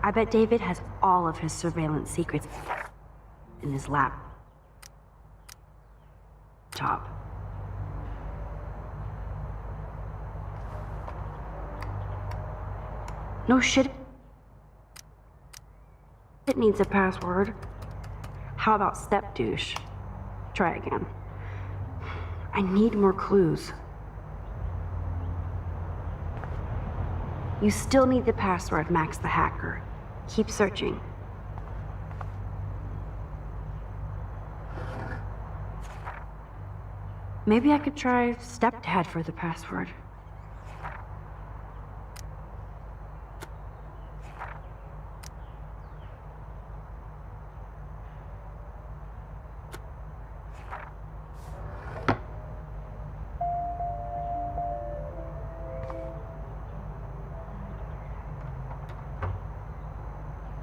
I bet David has all of his surveillance secrets in his laptop. No shit. It needs a password. How about step douche? Try again. I need more clues. You still need the password, Max the hacker. Keep searching. Maybe I could try stepdad for the password.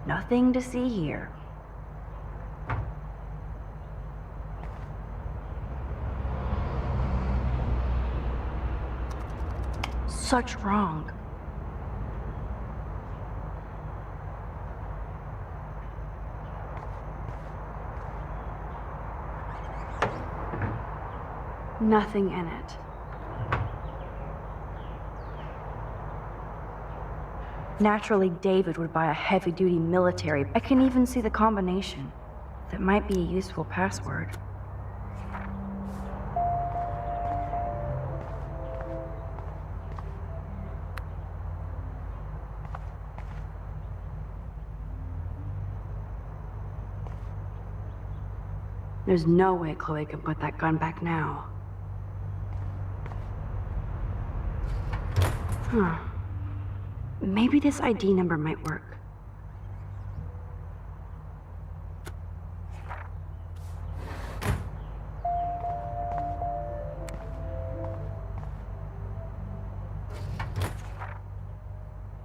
Nothing to see here. Such wrong. Nothing in it. Naturally, David would buy a heavy-duty military. I can even see the combination. That might be a useful password. There's no way Chloe can put that gun back now. Huh. Maybe this ID number might work.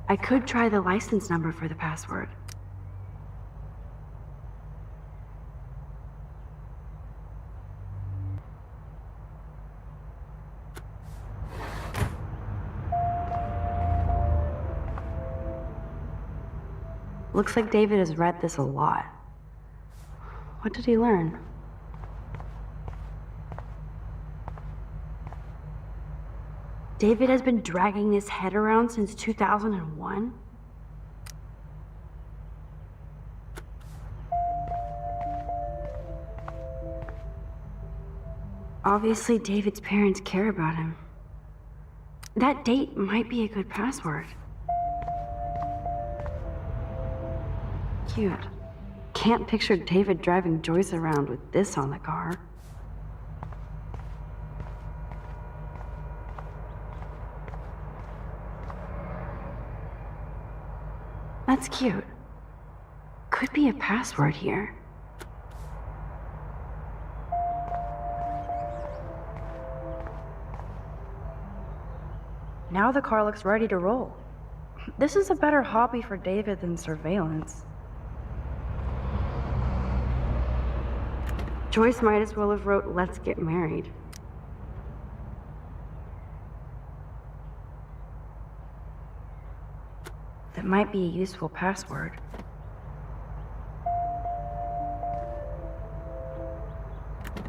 I could try the license number for the password. Looks like David has read this a lot. What did he learn? David has been dragging his head around since 2001? Obviously, David's parents care about him. That date might be a good password. Cute. Can't picture David driving Joyce around with this on the car. That's cute. Could be a password here. Now the car looks ready to roll. This is a better hobby for David than surveillance. Joyce might as well have wrote, "Let's get married." That might be a useful password.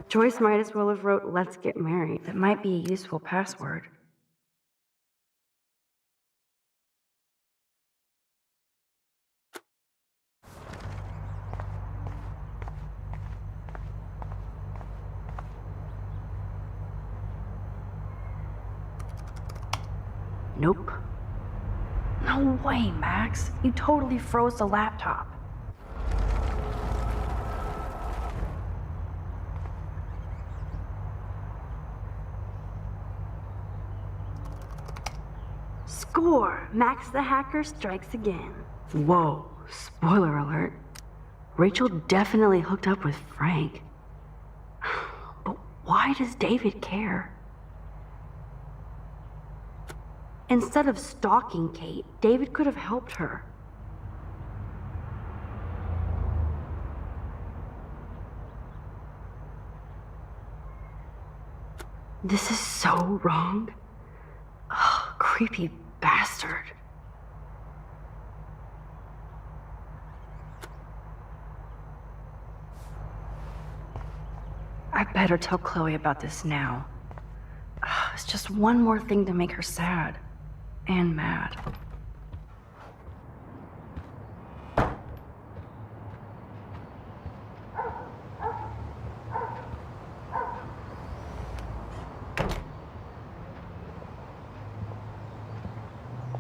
Joyce might as well have wrote, "Let's get married." That might be a useful password. Nope. No way, Max. You totally froze the laptop. Score! Max the hacker strikes again. Whoa, spoiler alert. Rachel definitely hooked up with Frank. But why does David care? Instead of stalking Kate, David could have helped her. This is so wrong. Ugh, creepy bastard. I better tell Chloe about this now. It's just one more thing to make her sad and mad.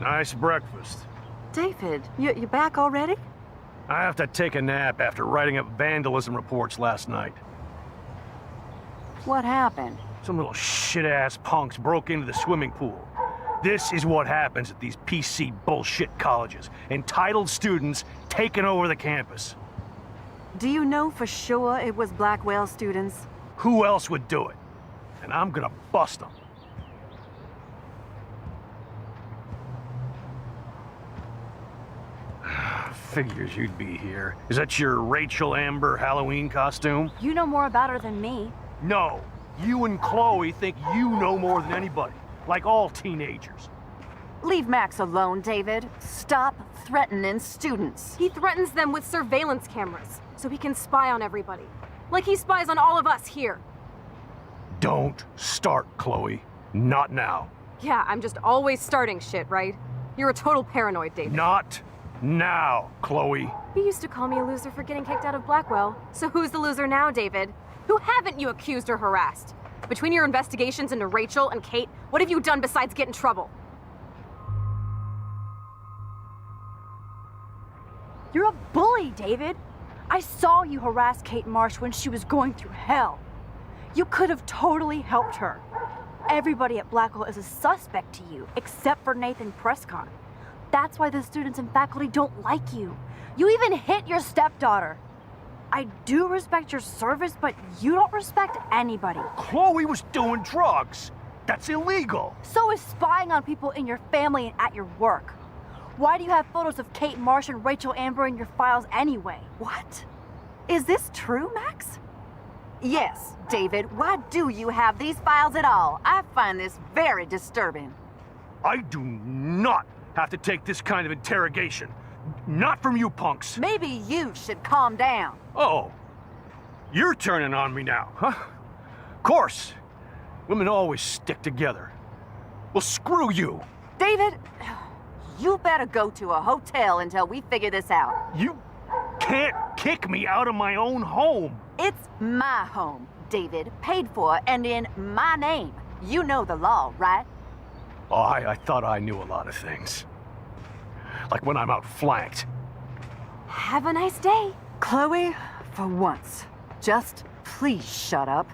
Nice breakfast. David, you back already? I have to take a nap after writing up vandalism reports last night. What happened? Some little shit-ass punks broke into the swimming pool. This is what happens at these PC bullshit colleges. Entitled students taking over the campus. Do you know for sure it was Blackwell students? Who else would do it? And I'm gonna bust them. Figures you'd be here. Is that your Rachel Amber Halloween costume? You know more about her than me. No. You and Chloe think you know more than anybody. Like all teenagers. Leave Max alone, David. Stop threatening students. He threatens them with surveillance cameras, so he can spy on everybody. Like he spies on all of us here. Don't start, Chloe. Not now. Yeah, I'm just always starting shit, right? You're a total paranoid, David. Not now, Chloe. You used to call me a loser for getting kicked out of Blackwell. So who's the loser now, David? Who haven't you accused or harassed? Between your investigations into Rachel and Kate, what have you done besides get in trouble? You're a bully, David. I saw you harass Kate Marsh when she was going through hell. You could have totally helped her. Everybody at Blackwell is a suspect to you, except for Nathan Prescott. That's why the students and faculty don't like you. You even hit your stepdaughter. I do respect your service, but you don't respect anybody. Chloe was doing drugs. That's illegal. So is spying on people in your family and at your work. Why do you have photos of Kate Marsh and Rachel Amber in your files anyway? What? Is this true, Max? Yes, David. Why do you have these files at all? I find this very disturbing. I do not have to take this kind of interrogation. Not from you punks. Maybe you should calm down. Oh, you're turning on me now, huh? Of course. Women always stick together. Well, screw you. David, you better go to a hotel until we figure this out. You can't kick me out of my own home. It's my home, David, paid for and in my name. You know the law, right? Oh, I thought I knew a lot of things. Like when I'm outflanked. Have a nice day. Chloe, for once, just please shut up.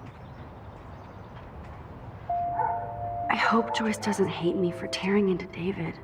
I hope Joyce doesn't hate me for tearing into David.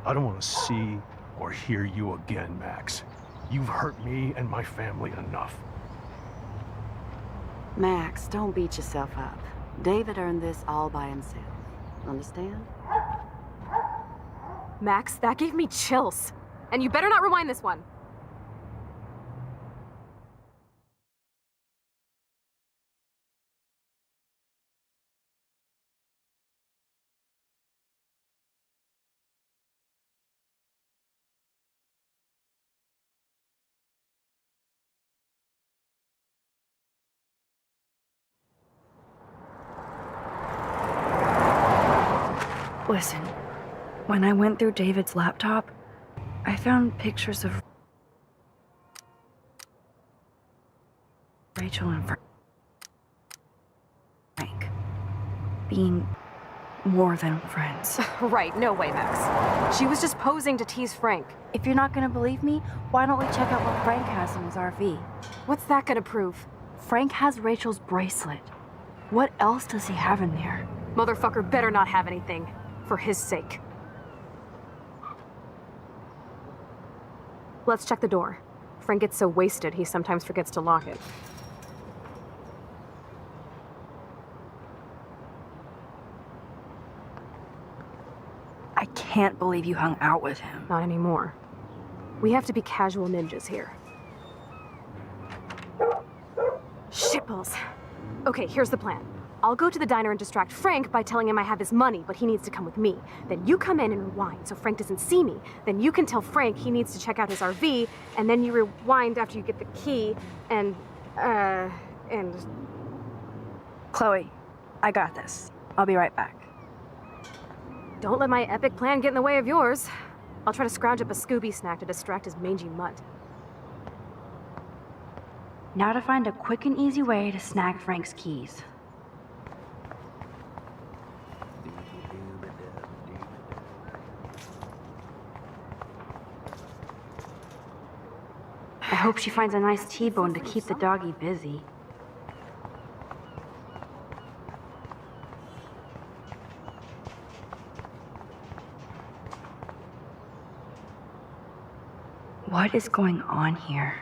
I don't want to see or hear you again, Max. You've hurt me and my family enough. Max, don't beat yourself up. David earned this all by himself. Understand? Max, that gave me chills. And you better not rewind this one. Listen, when I went through David's laptop, I found pictures of Rachel and Frank being more than friends. Right, no way, Max. She was just posing to tease Frank. If you're not gonna believe me, why don't we check out what Frank has in his RV? What's that gonna prove? Frank has Rachel's bracelet. What else does he have in there? Motherfucker better not have anything. For his sake. Let's check the door. Frank gets so wasted, he sometimes forgets to lock it. I can't believe you hung out with him. Not anymore. We have to be casual ninjas here. Shitballs. Okay, here's the plan. I'll go to the diner and distract Frank by telling him I have his money, but he needs to come with me. Then you come in and rewind so Frank doesn't see me. Then you can tell Frank he needs to check out his RV, and then you rewind after you get the key, and... Chloe, I got this. I'll be right back. Don't let my epic plan get in the way of yours. I'll try to scrounge up a Scooby snack to distract his mangy mutt. Now to find a quick and easy way to snag Frank's keys. I hope she finds a nice T-bone to keep the doggy busy. What is going on here?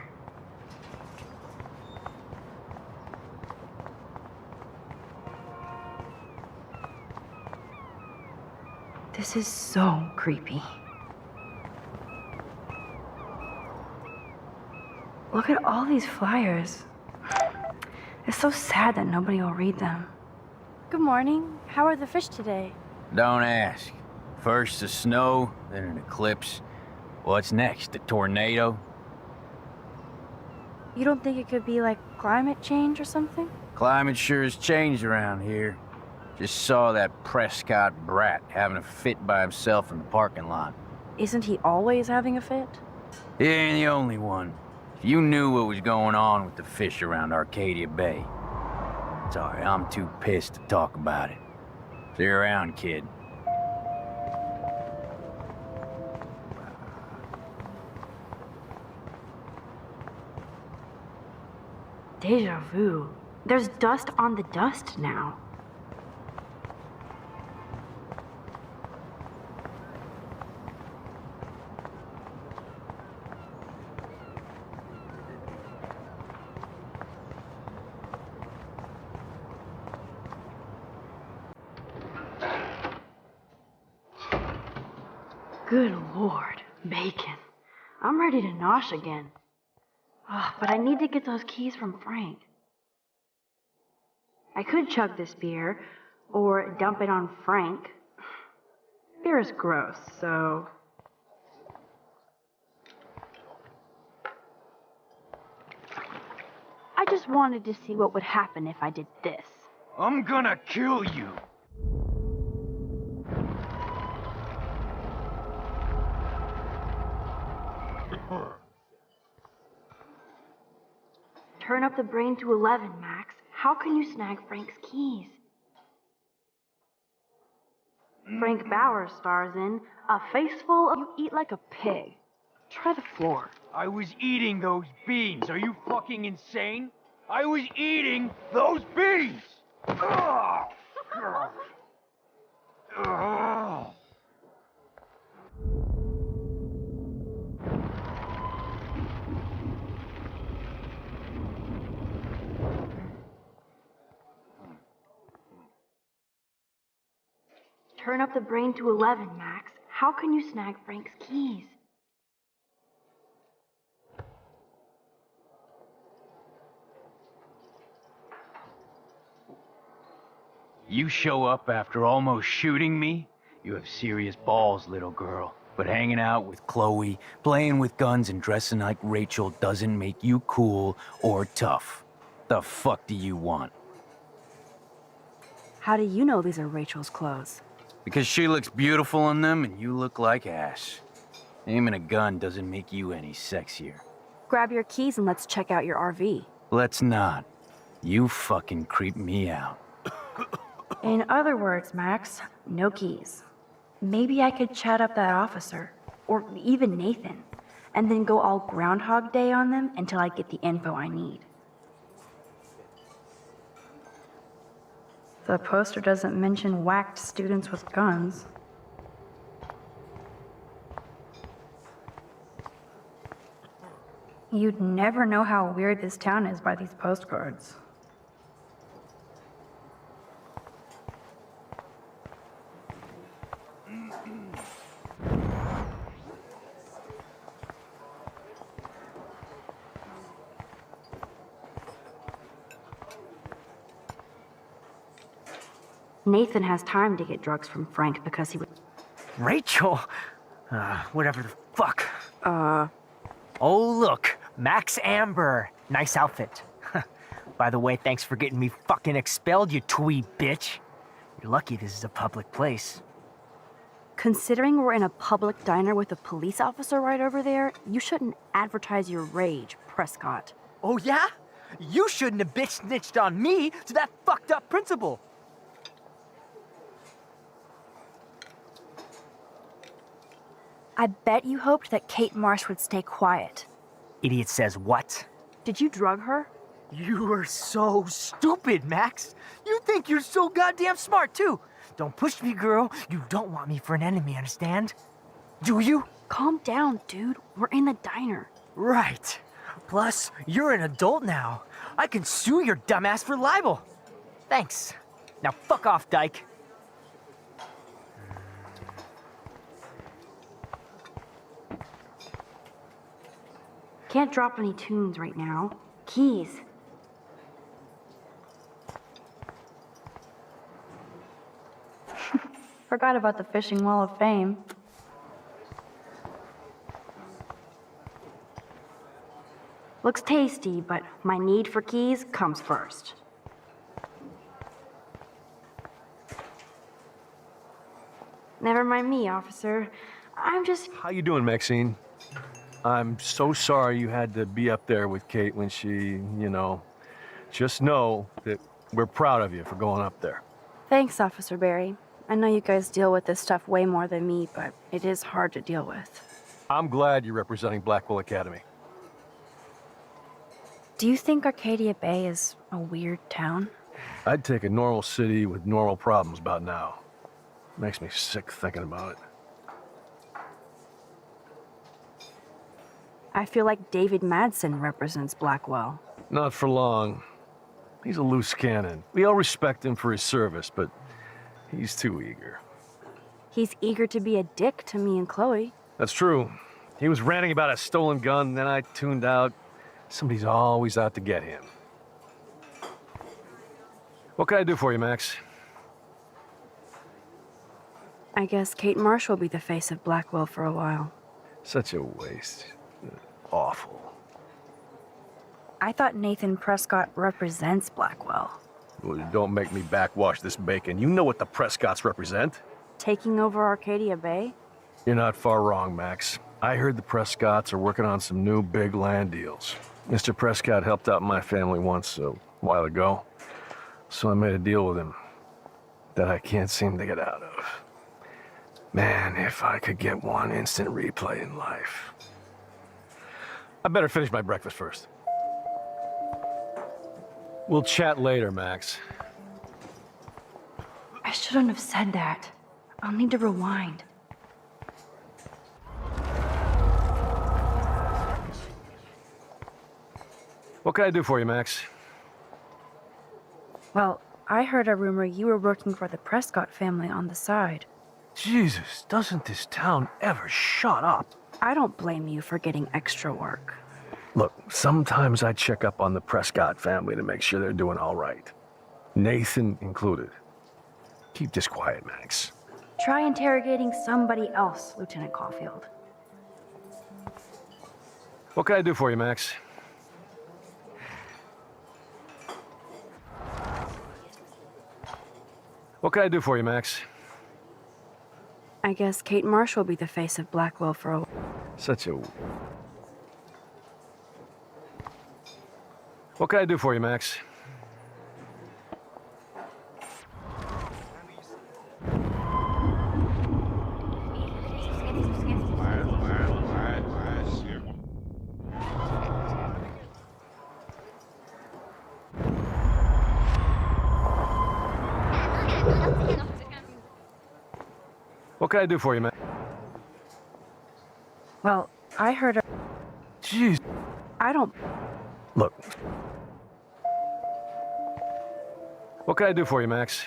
This is so creepy. Look at all these flyers. It's so sad that nobody will read them. Good morning. How are the fish today? Don't ask. First the snow, then an eclipse. What's next, a tornado? You don't think it could be like climate change or something? Climate sure has changed around here. Just saw that Prescott brat having a fit by himself in the parking lot. Isn't he always having a fit? He ain't the only one. If you knew what was going on with the fish around Arcadia Bay. Sorry, I'm too pissed to talk about it. See you around, kid. Deja vu. There's dust on the dust now. Good Lord, bacon. I'm ready to nosh again. But I need to get those keys from Frank. I could chug this beer, or dump it on Frank. Beer is gross, so... I just wanted to see what would happen if I did this. I'm gonna kill you. Turn up the brain to 11, Max. How can you snag Frank's keys? Frank Bauer stars in A Face Full of You Eat Like a Pig. Try the floor. I was eating those beans. Are you fucking insane? I was eating those beans! Ugh. Ugh. Turn up the brain to 11, Max. How can you snag Frank's keys? You show up after almost shooting me? You have serious balls, little girl. But hanging out with Chloe, playing with guns and dressing like Rachel doesn't make you cool or tough. The fuck do you want? How do you know these are Rachel's clothes? Because she looks beautiful in them and you look like ass. Aiming a gun doesn't make you any sexier. Grab your keys and let's check out your RV. Let's not. You fucking creep me out. In other words, Max, no keys. Maybe I could chat up that officer, or even Nathan, and then go all Groundhog Day on them until I get the info I need. The poster doesn't mention whacked students with guns. You'd never know how weird this town is by these postcards. Nathan has time to get drugs from Frank because he would... Rachel? Whatever the fuck. Oh, look. Max Amber. Nice outfit. By the way, thanks for getting me fucking expelled, you twee bitch. You're lucky this is a public place. Considering we're in a public diner with a police officer right over there, you shouldn't advertise your rage, Prescott. Oh, yeah? You shouldn't have bitch snitched on me to that fucked up principal. I bet you hoped that Kate Marsh would stay quiet. Idiot says what? Did you drug her? You are so stupid, Max. You think you're so goddamn smart, too. Don't push me, girl. You don't want me for an enemy, understand? Do you? Calm down, dude. We're in the diner. Right. Plus, you're an adult now. I can sue your dumbass for libel. Thanks. Now fuck off, dyke. Can't drop any tunes right now. Keys. Forgot about the Fishing Wall of Fame. Looks tasty, but my need for keys comes first. Never mind me, officer. I'm just... How you doing, Maxine? I'm so sorry you had to be up there with Kate when she, just know that we're proud of you for going up there. Thanks, Officer Barry. I know you guys deal with this stuff way more than me, but it is hard to deal with. I'm glad you're representing Blackwell Academy. Do you think Arcadia Bay is a weird town? I'd take a normal city with normal problems about now. Makes me sick thinking about it. I feel like David Madsen represents Blackwell. Not for long. He's a loose cannon. We all respect him for his service, but he's too eager. He's eager to be a dick to me and Chloe. That's true. He was ranting about a stolen gun, and then I tuned out. Somebody's always out to get him. What can I do for you, Max? I guess Kate Marsh will be the face of Blackwell for a while. Such a waste. Awful. I thought Nathan Prescott represents Blackwell. Well, don't make me backwash this bacon. You know what the Prescotts represent. Taking over Arcadia Bay? You're not far wrong, Max. I heard the Prescotts are working on some new big land deals. Mr. Prescott helped out my family once a while ago, so I made a deal with him that I can't seem to get out of. Man, if I could get one instant replay in life. I better finish my breakfast first. We'll chat later, Max. I shouldn't have said that. I'll need to rewind. What can I do for you, Max? Well, I heard a rumor you were working for the Prescott family on the side. Jesus, doesn't this town ever shut up? I don't blame you for getting extra work. Look, sometimes I check up on the Prescott family to make sure they're doing all right. Nathan included. Keep this quiet, Max. Try interrogating somebody else, Lieutenant Caulfield. What can I do for you, Max? What can I do for you, Max? I guess Kate Marsh will be the face of Blackwell for a... Such a... What can I do for you, Max? What can I do for you, Max? Well, I heard... Jeez. I don't... Look. What can I do for you, Max?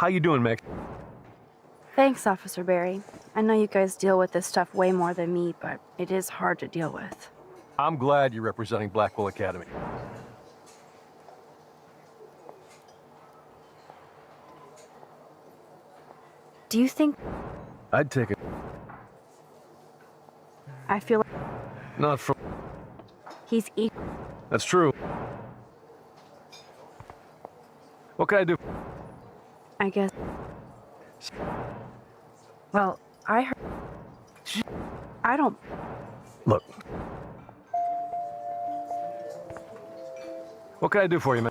How you doing, Max? Thanks, Officer Barry. I know you guys deal with this stuff way more than me, but it is hard to deal with. I'm glad you're representing Blackwell Academy. Do you think... I'd take it. I feel like Not from... he's That's true. What can I do? I guess... Well, I heard... I don't... Look. What can I do for you, man?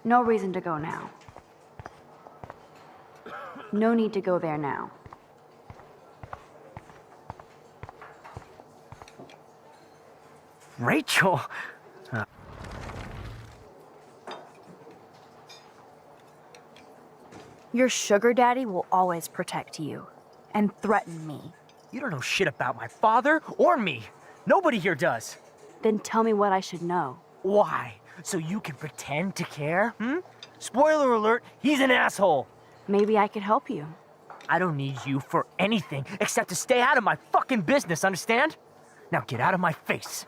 No reason to go now. No need to go there now. Rachel! Your sugar daddy will always protect you and threaten me. You don't know shit about my father or me. Nobody here does. Then tell me what I should know. Why? So you can pretend to care, Spoiler alert, he's an asshole. Maybe I could help you. I don't need you for anything except to stay out of my fucking business, understand? Now get out of my face.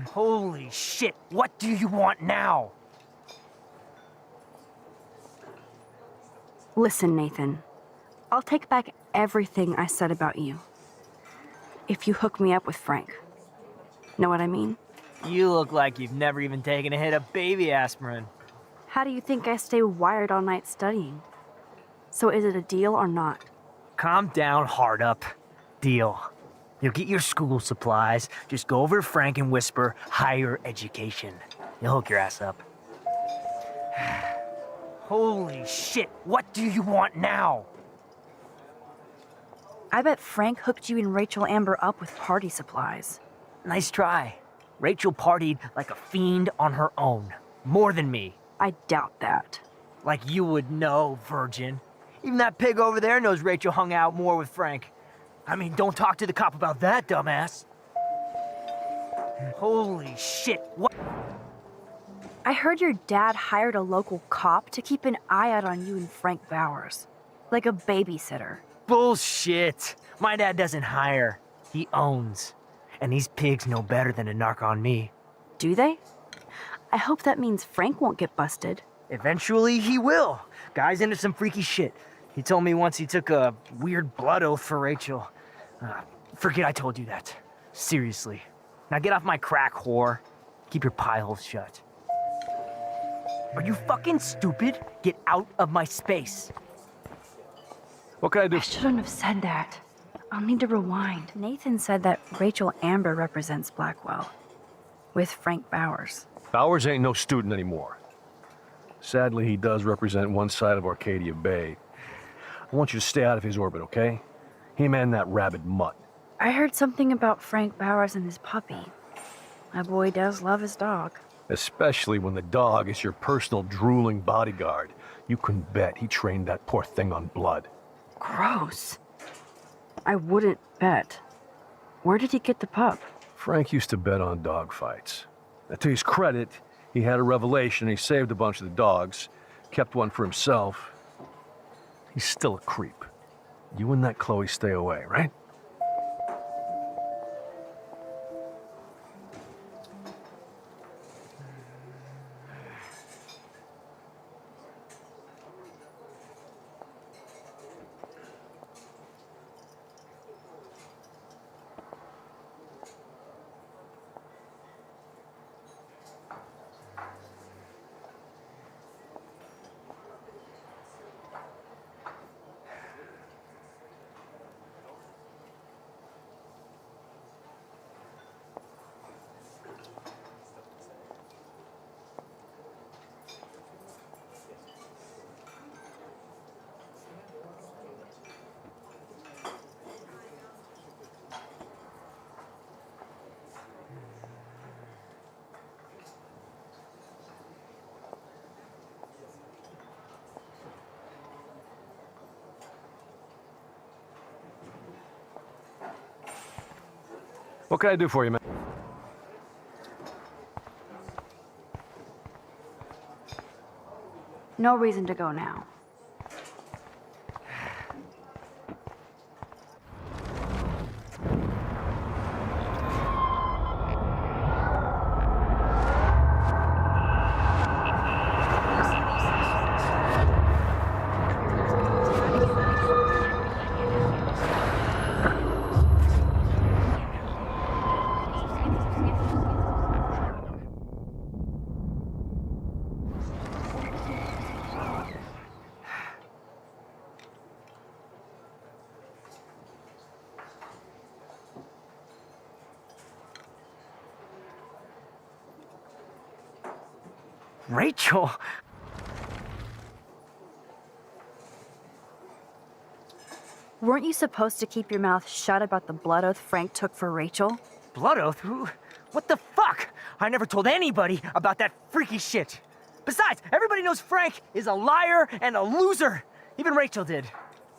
Holy shit, what do you want now? Listen, Nathan. I'll take back everything I said about you. If you hook me up with Frank. Know what I mean? You look like you've never even taken a hit of baby aspirin. How do you think I stay wired all night studying? So is it a deal or not? Calm down, hard up. Deal. You'll get your school supplies. Just go over to Frank and whisper, higher education. You'll hook your ass up. Holy shit, what do you want now? I bet Frank hooked you and Rachel Amber up with party supplies. Nice try. Rachel partied like a fiend on her own. More than me. I doubt that. Like you would know, virgin. Even that pig over there knows Rachel hung out more with Frank. I mean, don't talk to the cop about that, dumbass. Holy shit, what? I heard your dad hired a local cop to keep an eye out on you and Frank Bowers. Like a babysitter. Bullshit. My dad doesn't hire. He owns. And these pigs know better than to narc on me. Do they? I hope that means Frank won't get busted. Eventually, he will. Guy's into some freaky shit. He told me once he took a weird blood oath for Rachel. Forget I told you that. Seriously. Now get off my crack, whore. keep your pie holes shut. Are you fucking stupid? Get out of my space. What can I do? I shouldn't have said that. I'll need to rewind. Nathan said that Rachel Amber represents Blackwell, with Frank Bowers. Bowers ain't no student anymore. Sadly, he does represent one side of Arcadia Bay. I want you to stay out of his orbit, okay? Him and that rabid mutt. I heard something about Frank Bowers and his puppy. My boy does love his dog. Especially when the dog is your personal drooling bodyguard. You can bet he trained that poor thing on blood. Gross. I wouldn't bet. Where did he get the pup? Frank used to bet on dog fights. Now, to his credit, he had a revelation. He saved a bunch of the dogs, kept one for himself. He's still a creep. You and that Chloe stay away, right? What can I do for you, man? No reason to go now. Rachel! Weren't you supposed to keep your mouth shut about the blood oath Frank took for Rachel? Blood oath? Who? What the fuck? I never told anybody about that freaky shit. Besides, everybody knows Frank is a liar and a loser. Even Rachel did.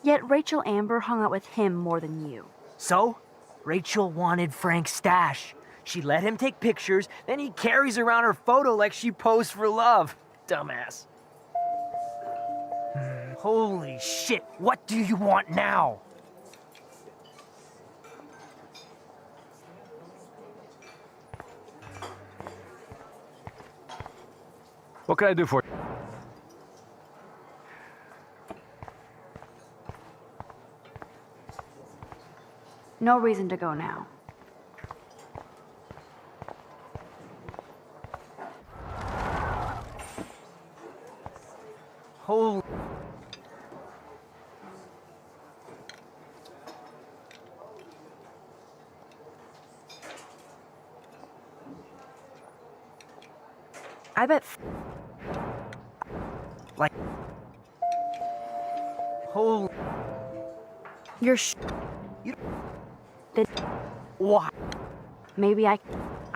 Yet Rachel Amber hung out with him more than you. So, Rachel wanted Frank's stash. She let him take pictures, then he carries around her photo like she posed for love. Dumbass. Holy shit, what do you want now? What can I do for you? No reason to go now. Holy... I bet like... Holy... you're You... that Why? maybe I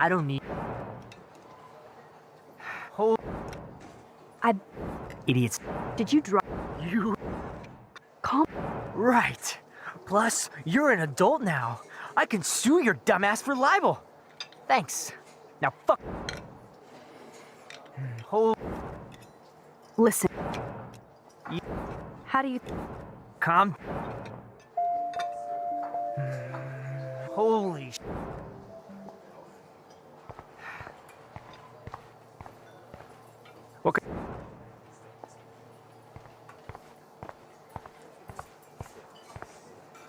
don't need... Holy... I Idiots. did you drop You... calm Right. Plus, you're an adult now. I can sue your dumbass for libel. Thanks. Now fuck... Holy... listen. You- How do you Calm... Holy... Okay.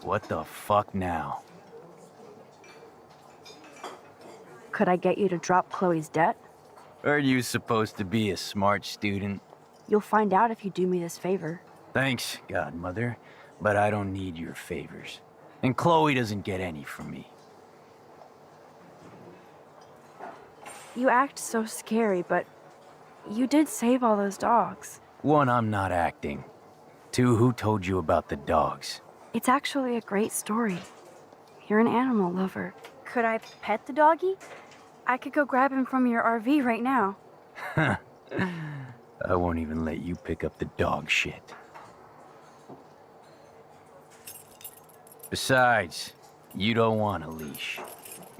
What the fuck now? Could I get you to drop Chloe's debt? Are you supposed to be a smart student? You'll find out if you do me this favor. Thanks, Godmother, but I don't need your favors. And Chloe doesn't get any from me. You act so scary, but you did save all those dogs. One, I'm not acting. Two, who told you about the dogs? It's actually a great story. You're an animal lover. Could I pet the doggy? I could go grab him from your RV right now. I won't even let you pick up the dog shit. Besides, you don't want a leash.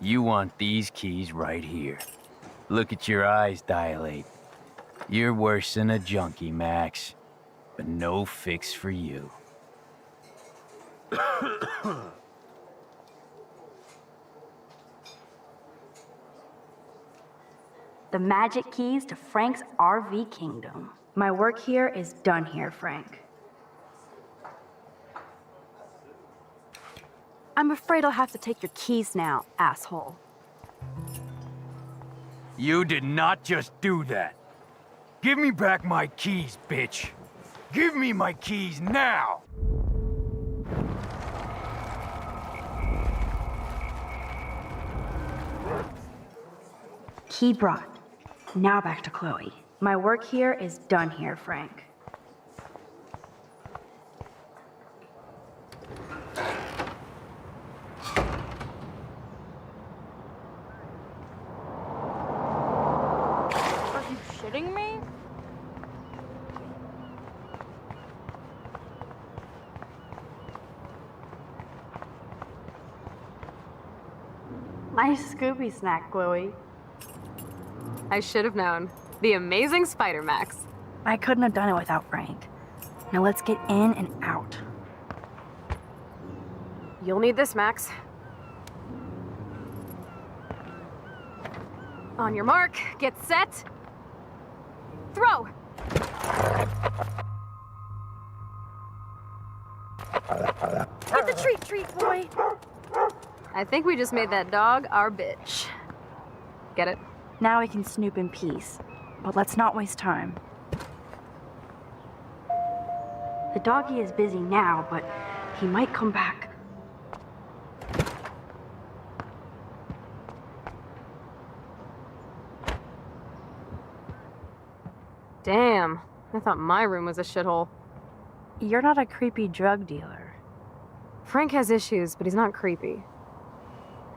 You want these keys right here. Look at your eyes dilate. You're worse than a junkie, Max. But no fix for you. The magic keys to Frank's RV kingdom. My work here is done here, Frank. I'm afraid I'll have to take your keys now, asshole. You did not just do that. Give me back my keys, bitch. Give me my keys now! Key brought. Now back to Chloe. My work here is done here, Frank. Are you shitting me? Nice Scooby snack, Chloe. I should have known. The amazing Spider Max. I couldn't have done it without Frank. Now let's get in and out. You'll need this, Max. On your mark, get set. Throw! Get the treat, boy! I think we just made that dog our bitch. Get it? Now we can snoop in peace. But let's not waste time. The doggy is busy now, but he might come back. Damn, I thought my room was a shithole. You're not a creepy drug dealer. Frank has issues, but he's not creepy.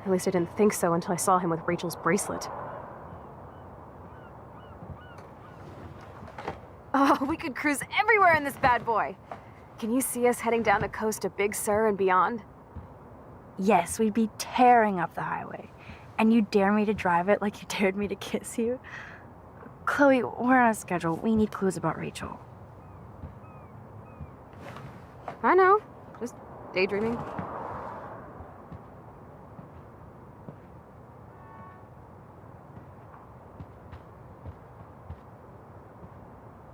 At least I didn't think so until I saw him with Rachel's bracelet. Oh, we could cruise everywhere in this bad boy. Can you see us heading down the coast to Big Sur and beyond? Yes, we'd be tearing up the highway. And you dare me to drive it like you dared me to kiss you? Chloe, we're on a schedule. We need clues about Rachel. I know, just daydreaming.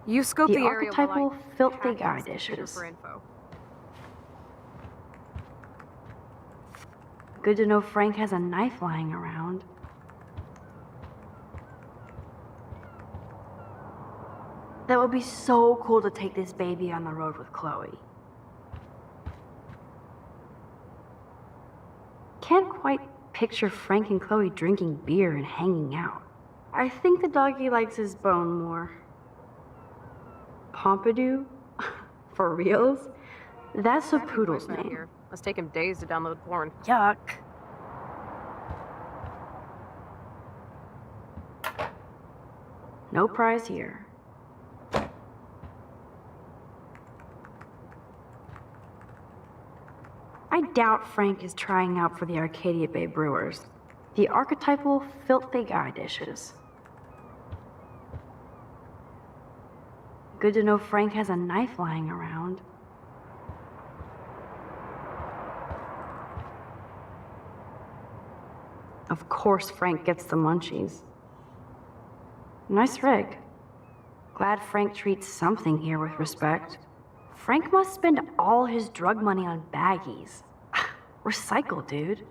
You scope the area while I archetypal filthy track guy this computer dishes. for info. Good to know Frank has a knife lying around. That would be so cool to take this baby on the road with Chloe. Can't quite picture Frank and Chloe drinking beer and hanging out. I think the doggy likes his bone more. Pompidou? For reals? That's a poodle's Boyfriend name. here. Must take him days to download porn. Yuck. No prize here. I doubt Frank is trying out for the Arcadia Bay Brewers. The archetypal filthy guy dishes. Good to know Frank has a knife lying around. Of course Frank gets the munchies. Nice rig. Glad Frank treats something here with respect. Frank must spend all his drug money on baggies. Recycle, dude.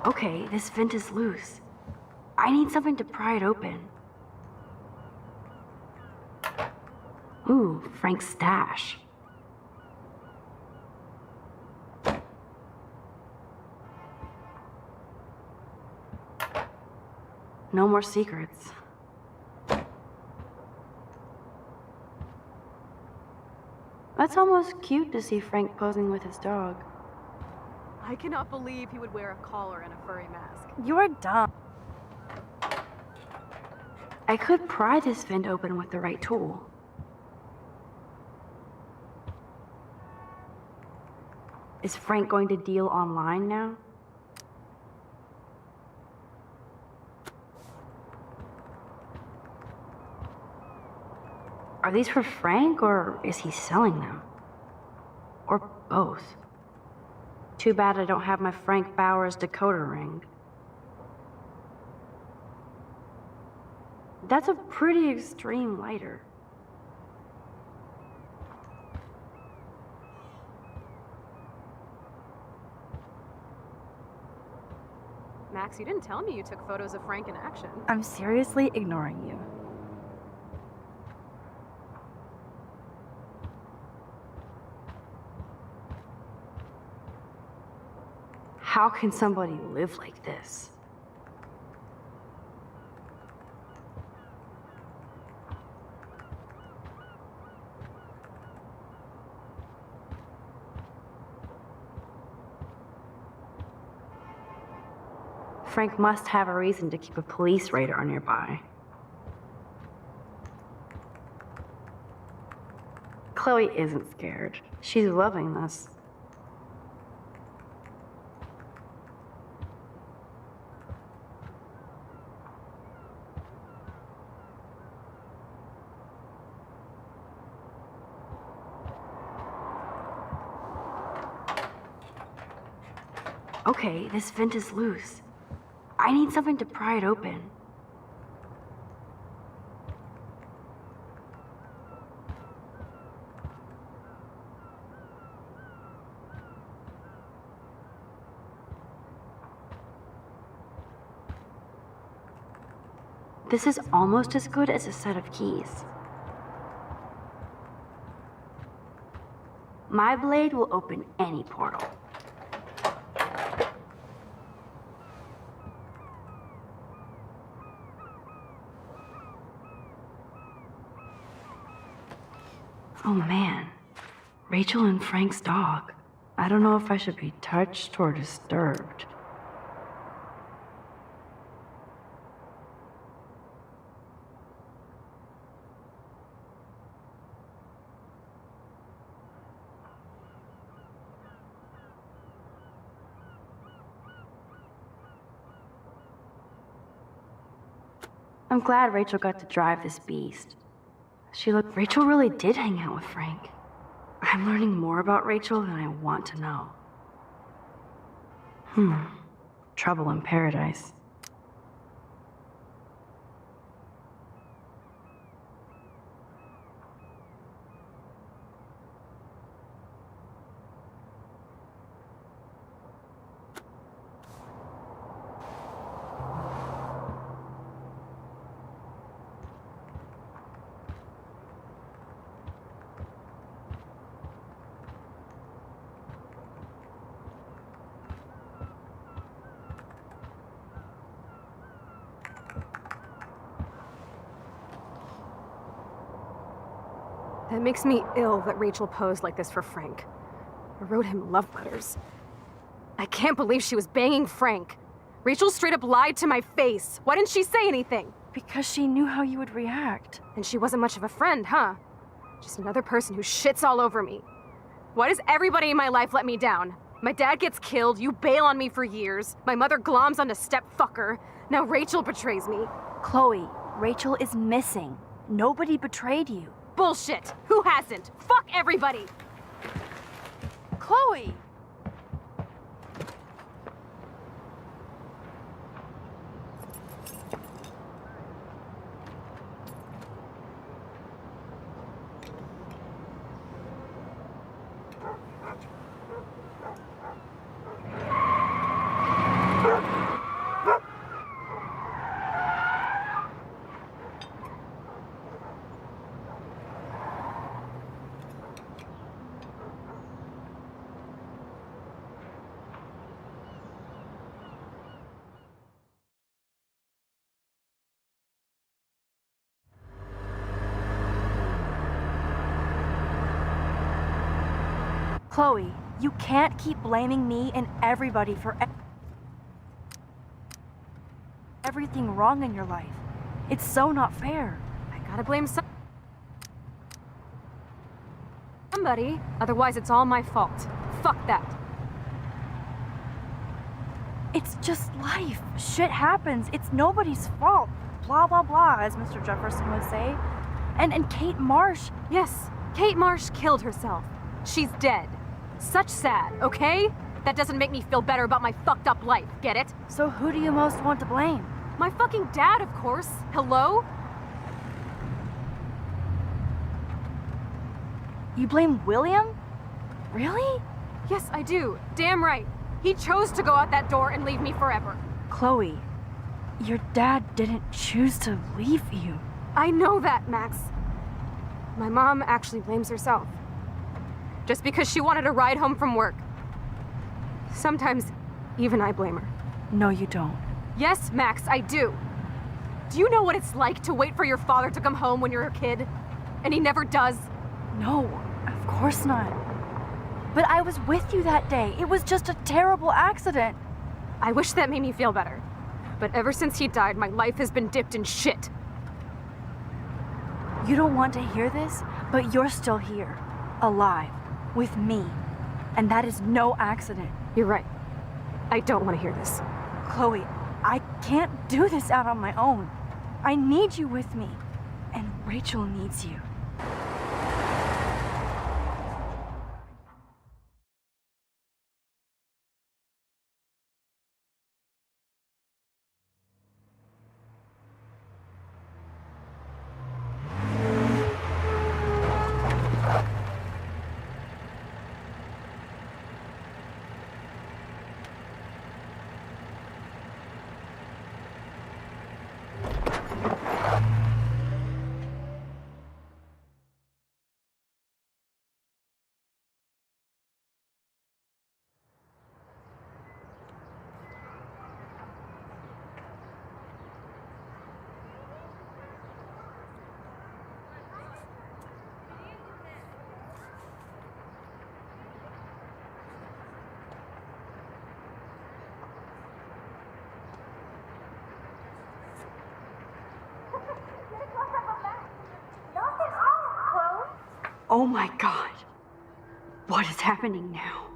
Okay, this vent is loose. I need something to pry it open. Ooh, Frank's stash. No more secrets. That's almost cute to see Frank posing with his dog. I cannot believe he would wear a collar and a furry mask. You're dumb. I could pry this vent open with the right tool. Is Frank going to deal online now? Are these for Frank, or is he selling them? Or both? Too bad I don't have my Frank Bowers decoder ring. That's a pretty extreme lighter. Max, you didn't tell me you took photos of Frank in action. I'm seriously ignoring you. How can somebody live like this? Frank must have a reason to keep a police radar nearby. Chloe isn't scared. She's loving this. Okay, this vent is loose. I need something to pry it open. This is almost as good as a set of keys. My blade will open any portal. Oh man, Rachel and Frank's dog. I don't know if I should be touched or disturbed. I'm glad Rachel got to drive this beast. Rachel really did hang out with Frank. I'm learning more about Rachel than I want to know. Trouble in paradise. That makes me ill that Rachel posed like this for Frank. I wrote him love letters. I can't believe she was banging Frank. Rachel straight up lied to my face. Why didn't she say anything? Because she knew how you would react. And she wasn't much of a friend, huh? Just another person who shits all over me. Why does everybody in my life let me down? My dad gets killed, you bail on me for years. My mother gloms onto stepfucker. Now Rachel betrays me. Chloe, Rachel is missing. Nobody betrayed you. Bullshit! Who hasn't? Fuck everybody! Chloe! Chloe, you can't keep blaming me and everybody for everything wrong in your life. It's so not fair. I gotta blame somebody, otherwise it's all my fault. Fuck that. It's just life. Shit happens. It's nobody's fault. Blah, blah, blah, as Mr. Jefferson would say. And Kate Marsh. Yes, Kate Marsh killed herself. She's dead. Such sad, okay? That doesn't make me feel better about my fucked up life, get it? So who do you most want to blame? My fucking dad, of course. Hello? You blame William? Really? Yes, I do. Damn right. He chose to go out that door and leave me forever. Chloe, your dad didn't choose to leave you. I know that, Max. My mom actually blames herself. Just because she wanted a ride home from work. Sometimes, even I blame her. No, you don't. Yes, Max, I do. Do you know what it's like to wait for your father to come home when you're a kid? And he never does? No, of course not. But I was with you that day. It was just a terrible accident. I wish that made me feel better. But ever since he died, my life has been dipped in shit. You don't want to hear this, but you're still here. Alive. With me. And that is no accident. You're right. I don't want to hear this. Chloe, I can't do this out on my own. I need you with me. And Rachel needs you. Oh my god. What is happening now?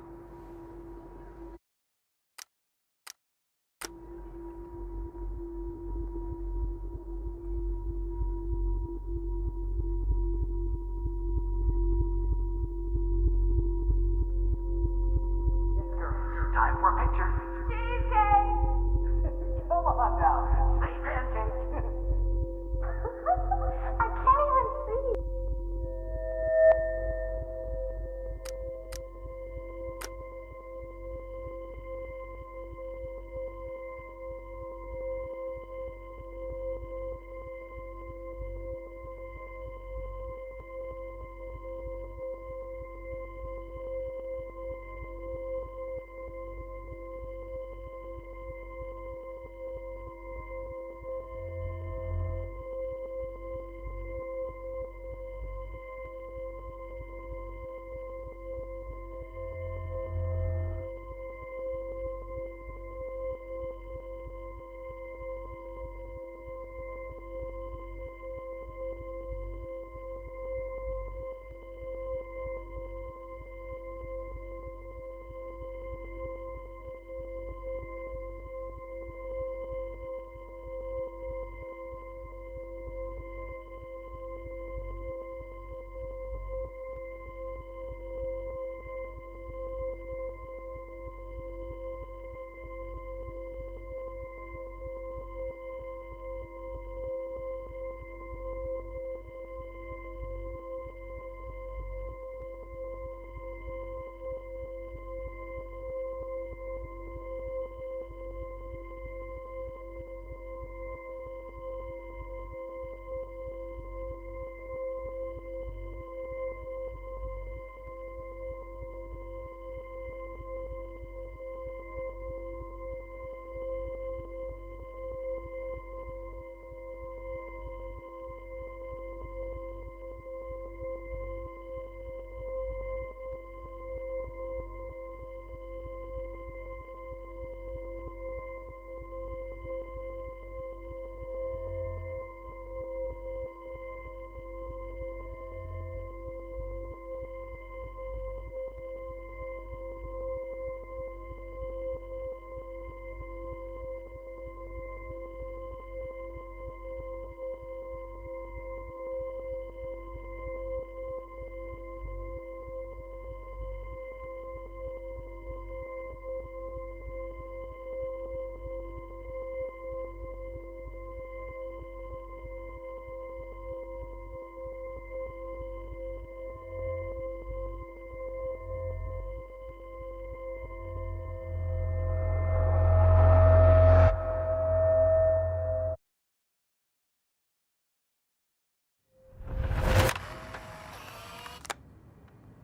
Time for a picture. Cheesecake! Come on now. Say pancake. I can't even see.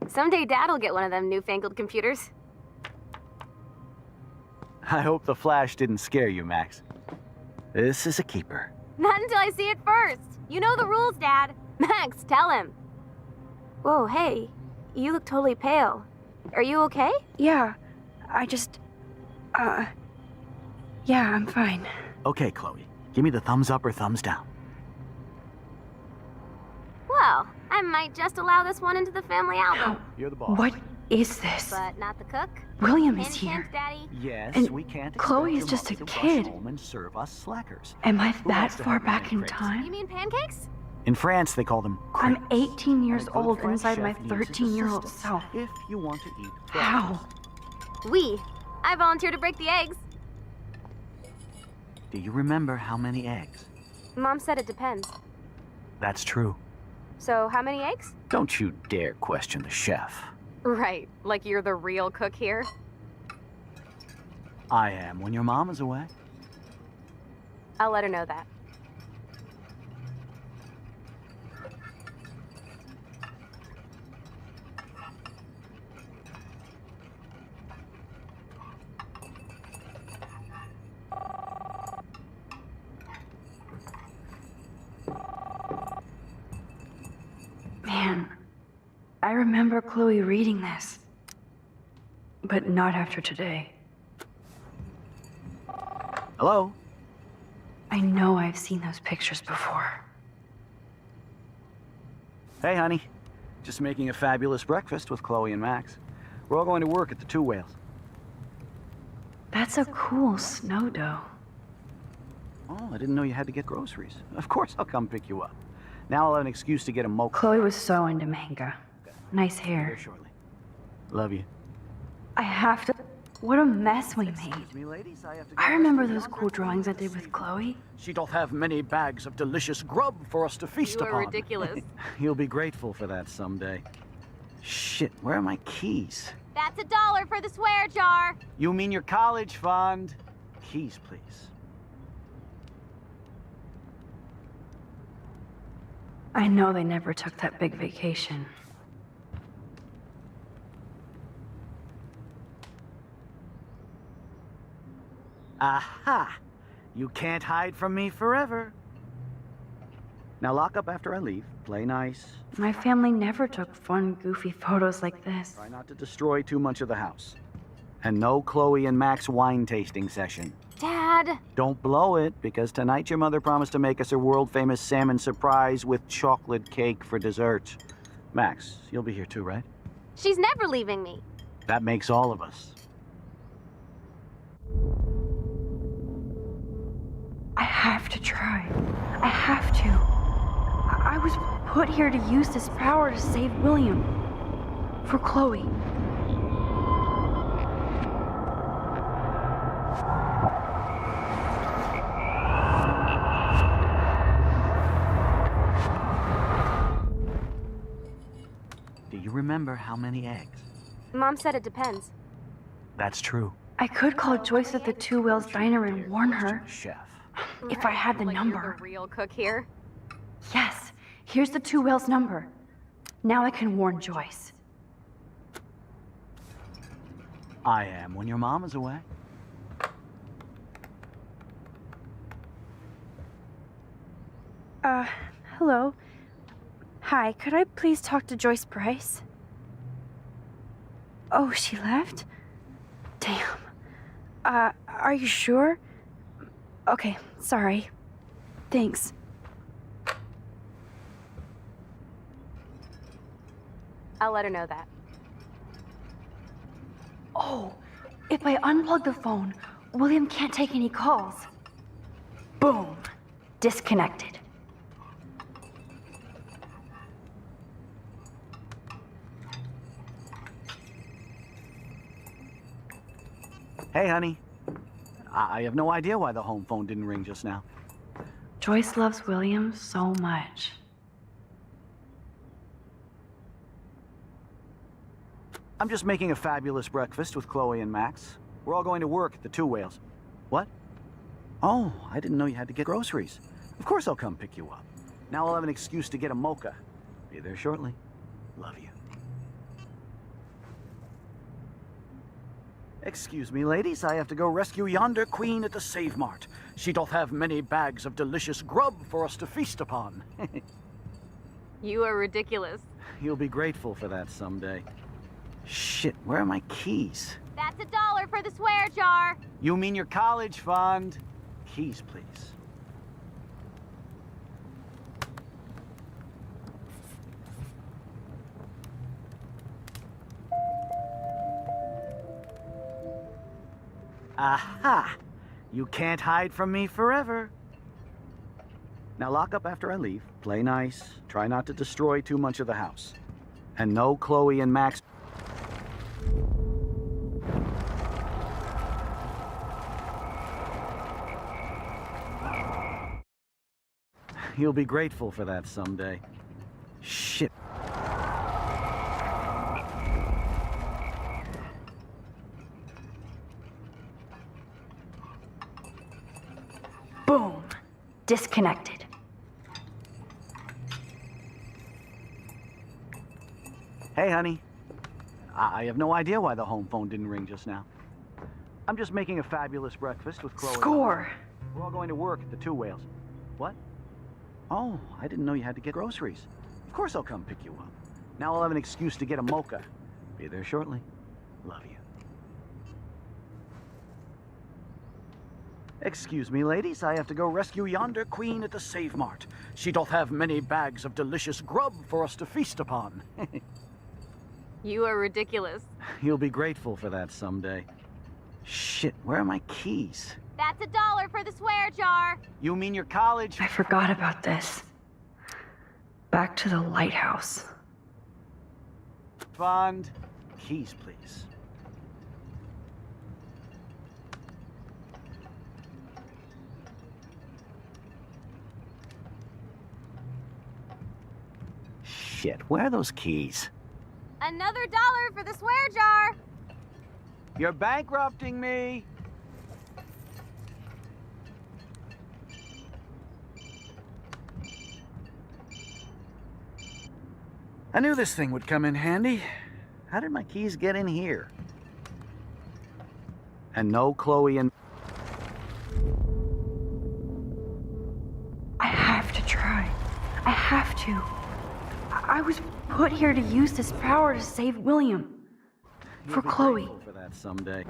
Someday Dad'll get one of them newfangled computers. I hope the flash didn't scare you, Max. This is a keeper. Not until I see it first. You know the rules, Dad. Max, tell him. Whoa, hey. You look totally pale. Are you okay? Yeah, I just... yeah, I'm fine. Okay, Chloe. Give me the thumbs up or thumbs down. Well, I might just allow this one into the family album. You're the boss. What is this? But not the cook. William is Hint, here. hint, Daddy. Yes, And we can't Chloe expect is your just a mother to kid. rush home and serve us slackers. Am I Who that wants to far have back man in crepes? You time? mean pancakes? In France, they call them I'm crepes. 18 years And a good old French inside my chef needs his 13-year-old assistance self. If you want to eat How? We. I volunteer to break the eggs. Do you remember how many eggs? Mom said it depends. That's true. So, how many eggs? Don't you dare question the chef. Right. Like you're the real cook here? I am when your mom is away. I'll let her know that. Man, I remember Chloe reading this. But not after today. Hello? I know I've seen those pictures before. Hey, honey. Just making a fabulous breakfast with Chloe and Max. We're all going to work at the Two Whales. That's a cool snow dough. Oh, I didn't know you had to get groceries. Of course I'll come pick you up. Now I'll have an excuse to get a mocha. Chloe was so into manga. Nice Here hair. shortly. Love you. I have to... What a mess we made. Excuse me, ladies. I have to go. I remember those cool drawings I did with Chloe. She doth have many bags of delicious grub for us to feast You are upon. ridiculous. You'll be grateful for that someday. Shit, where are my keys? That's $1 for the swear jar. You mean your college fund? Keys, please. I know they never took that big vacation. Aha! You can't hide from me forever. Now lock up after I leave. Play nice. My family never took fun, goofy photos like this. Try not to destroy too much of the house. And no Chloe and Max wine tasting session. Dad. Don't blow it, because tonight your mother promised to make us a world-famous salmon surprise with chocolate cake for dessert. Max, you'll be here too, right? She's never leaving me. That makes all of us. I have to try. I have to. I was put here to use this power to save William. For Chloe. Do you remember how many eggs? Mom said it depends. That's true. I could call Joyce at the Two Whales Diner and warn her. Chef. If I had the Like number. You're the real cook here? Yes, here's the Two Whales number. Now I can warn Joyce. I am when your mom is away. Hello. Hi, could I please talk to Joyce Price? Oh, she left? Damn. Are you sure? Okay, sorry. Thanks. I'll let her know that. Oh, if I unplug the phone, William can't take any calls. Boom. Disconnected. Hey, honey. I have no idea why the home phone didn't ring just now. Joyce loves William so much. I'm just making a fabulous breakfast with Chloe and Max. We're all going to work at the Two Whales. What? Oh, I didn't know you had to get groceries. Of course I'll come pick you up. Now I'll have an excuse to get a mocha. Be there shortly. Love you. Excuse me, ladies, I have to go rescue yonder queen at the Save Mart. She doth have many bags of delicious grub for us to feast upon. You are ridiculous. You'll be grateful for that someday. Shit, where are my keys? That's $1 for the swear jar. You mean your college fund? Keys, please. Aha! You can't hide from me forever. Now lock up after I leave. Play nice. Try not to destroy too much of the house. And no Chloe and Max. You'll be grateful for that someday. Shit. Boom. Disconnected. Hey, honey. I have no idea why the home phone didn't ring just now. I'm just making a fabulous breakfast with Chloe. Score. We're all going to work at the Two Whales. What? Oh, I didn't know you had to get groceries. Of course I'll come pick you up. Now I'll have an excuse to get a mocha. Be there shortly. Love you. Excuse me, ladies, I have to go rescue yonder queen at the Save Mart. She doth have many bags of delicious grub for us to feast upon. You are ridiculous. You'll be grateful for that someday. Shit, where are my keys? That's $1 for the swear jar. You mean your college? I forgot about this. Back to the lighthouse. Fund. Keys, please. Shit, where are those keys? Another $1 for the swear jar. You're bankrupting me. I knew this thing would come in handy. How did my keys get in here? And no Chloe and... I have to try. I have to. I was put here to use this power to save William. For Chloe. For that someday.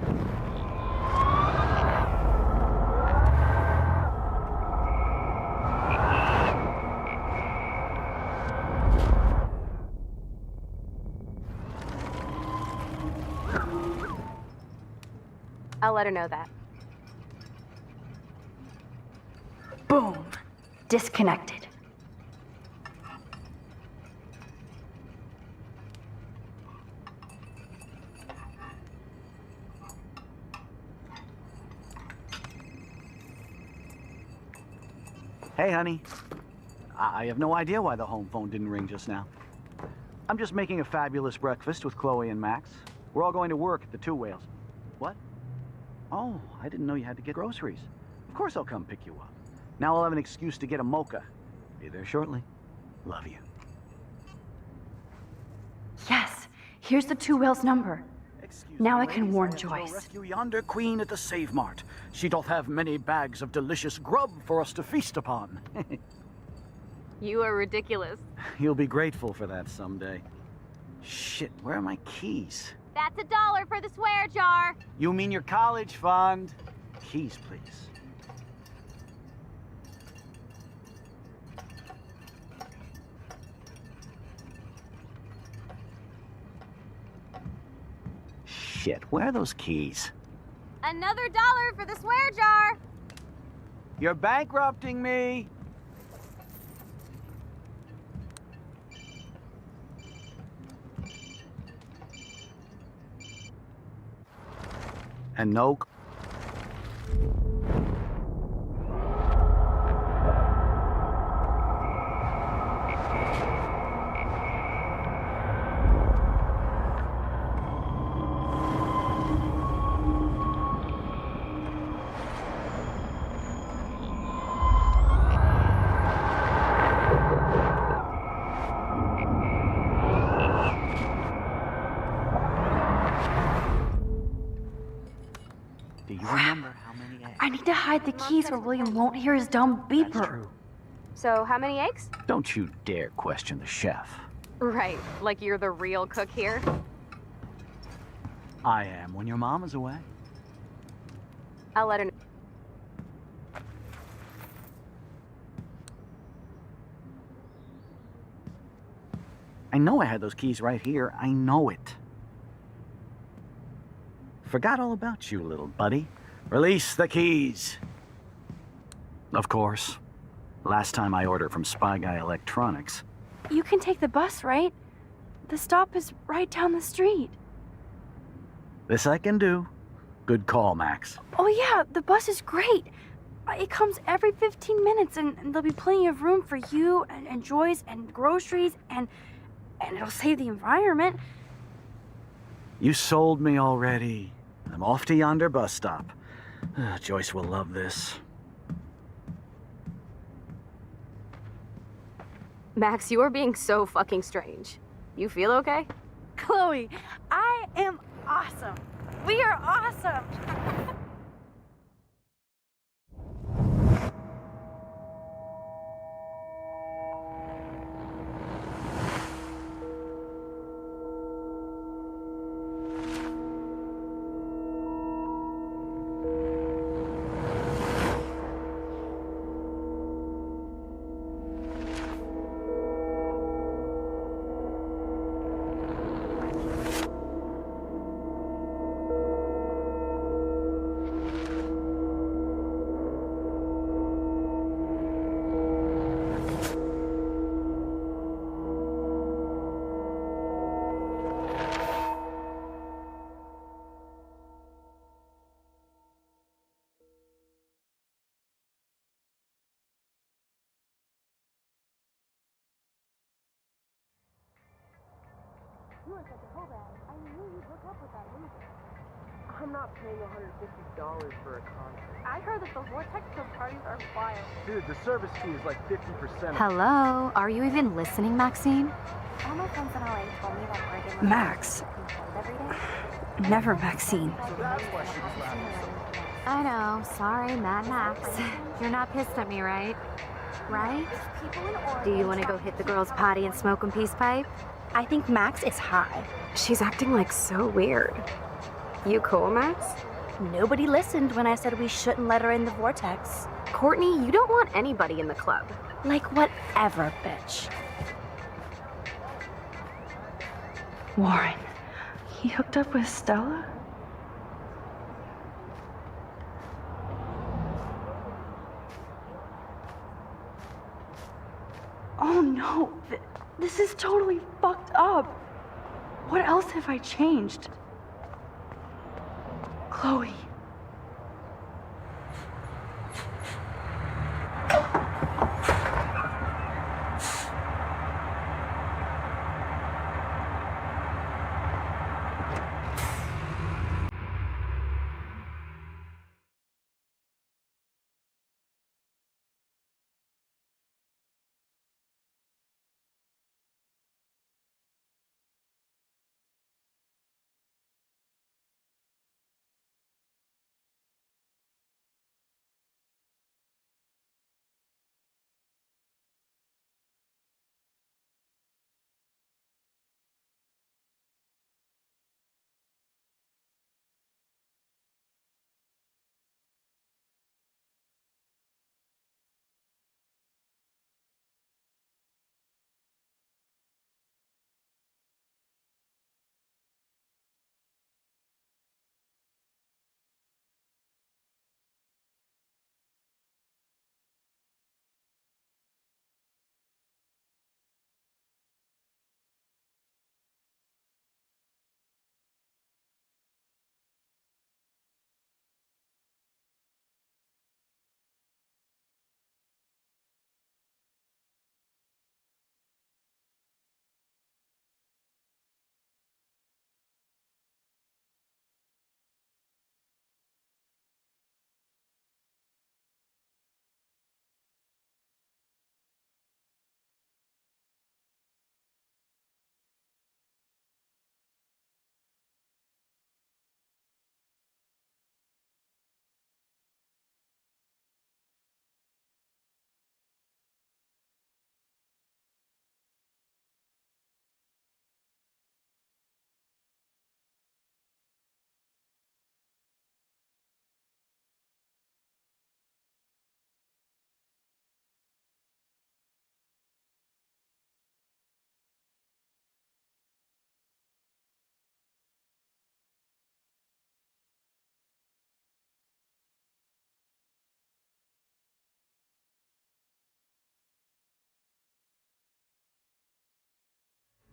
I'll let her know that. Boom. Disconnected. Hey, honey. I have no idea why the home phone didn't ring just now. I'm just making a fabulous breakfast with Chloe and Max. We're all going to work at the Two Whales. What? Oh, I didn't know you had to get groceries. Of course I'll come pick you up. Now I'll have an excuse to get a mocha. Be there shortly. Love you. Yes. Here's the Two Whales number. Excuse Now me, I can ladies, warn have to go Joyce. Rescue yonder queen at the Save Mart. She doth have many bags of delicious grub for us to feast upon. You are ridiculous. You'll be grateful for that someday. Shit, where are my keys? That's $1 for the swear jar. You mean your college fund? Keys, please. Shit, where are those keys? Another $1 for the swear jar. You're bankrupting me. And no... remember how many eggs. I need to hide the keys where William won't hear his dumb beeper. That's true. So, how many eggs? Don't you dare question the chef. Right, like you're the real cook here. I am when your mom is away. I'll let her know. I know I had those keys right here. I know it. Forgot all about you, little buddy. Release the keys. Of course. Last time I ordered from Spy Guy Electronics. You can take the bus, right? The stop is right down the street. This I can do. Good call, Max. Oh yeah, the bus is great. It comes every 15 minutes and there'll be plenty of room for you and Joyce and groceries and it'll save the environment. You sold me already. I'm off to yonder bus stop. Joyce will love this. Max, you are being so fucking strange. You feel okay? Chloe, I am awesome. We are awesome. I'm not paying $150 for a concert. I heard that the Vortex Club parties are wild. Dude, the service fee is like 50%. Hello? Are you even listening, Maxine? All my friends in LA told me that Oregon Max. every day. Never Maxine. So that's why she was laughing so I know. Sorry, Mad Max. You're not pissed at me, right? Right? Do you want to go hit the girls' potty and smoke a peace pipe? I think Max is high. She's acting like so weird. You cool, Max? Nobody listened when I said we shouldn't let her in the Vortex. Courtney, you don't want anybody in the club. Like whatever, bitch. Warren, he hooked up with Stella? Oh no, this is totally fucked up. What else have I changed? Chloe.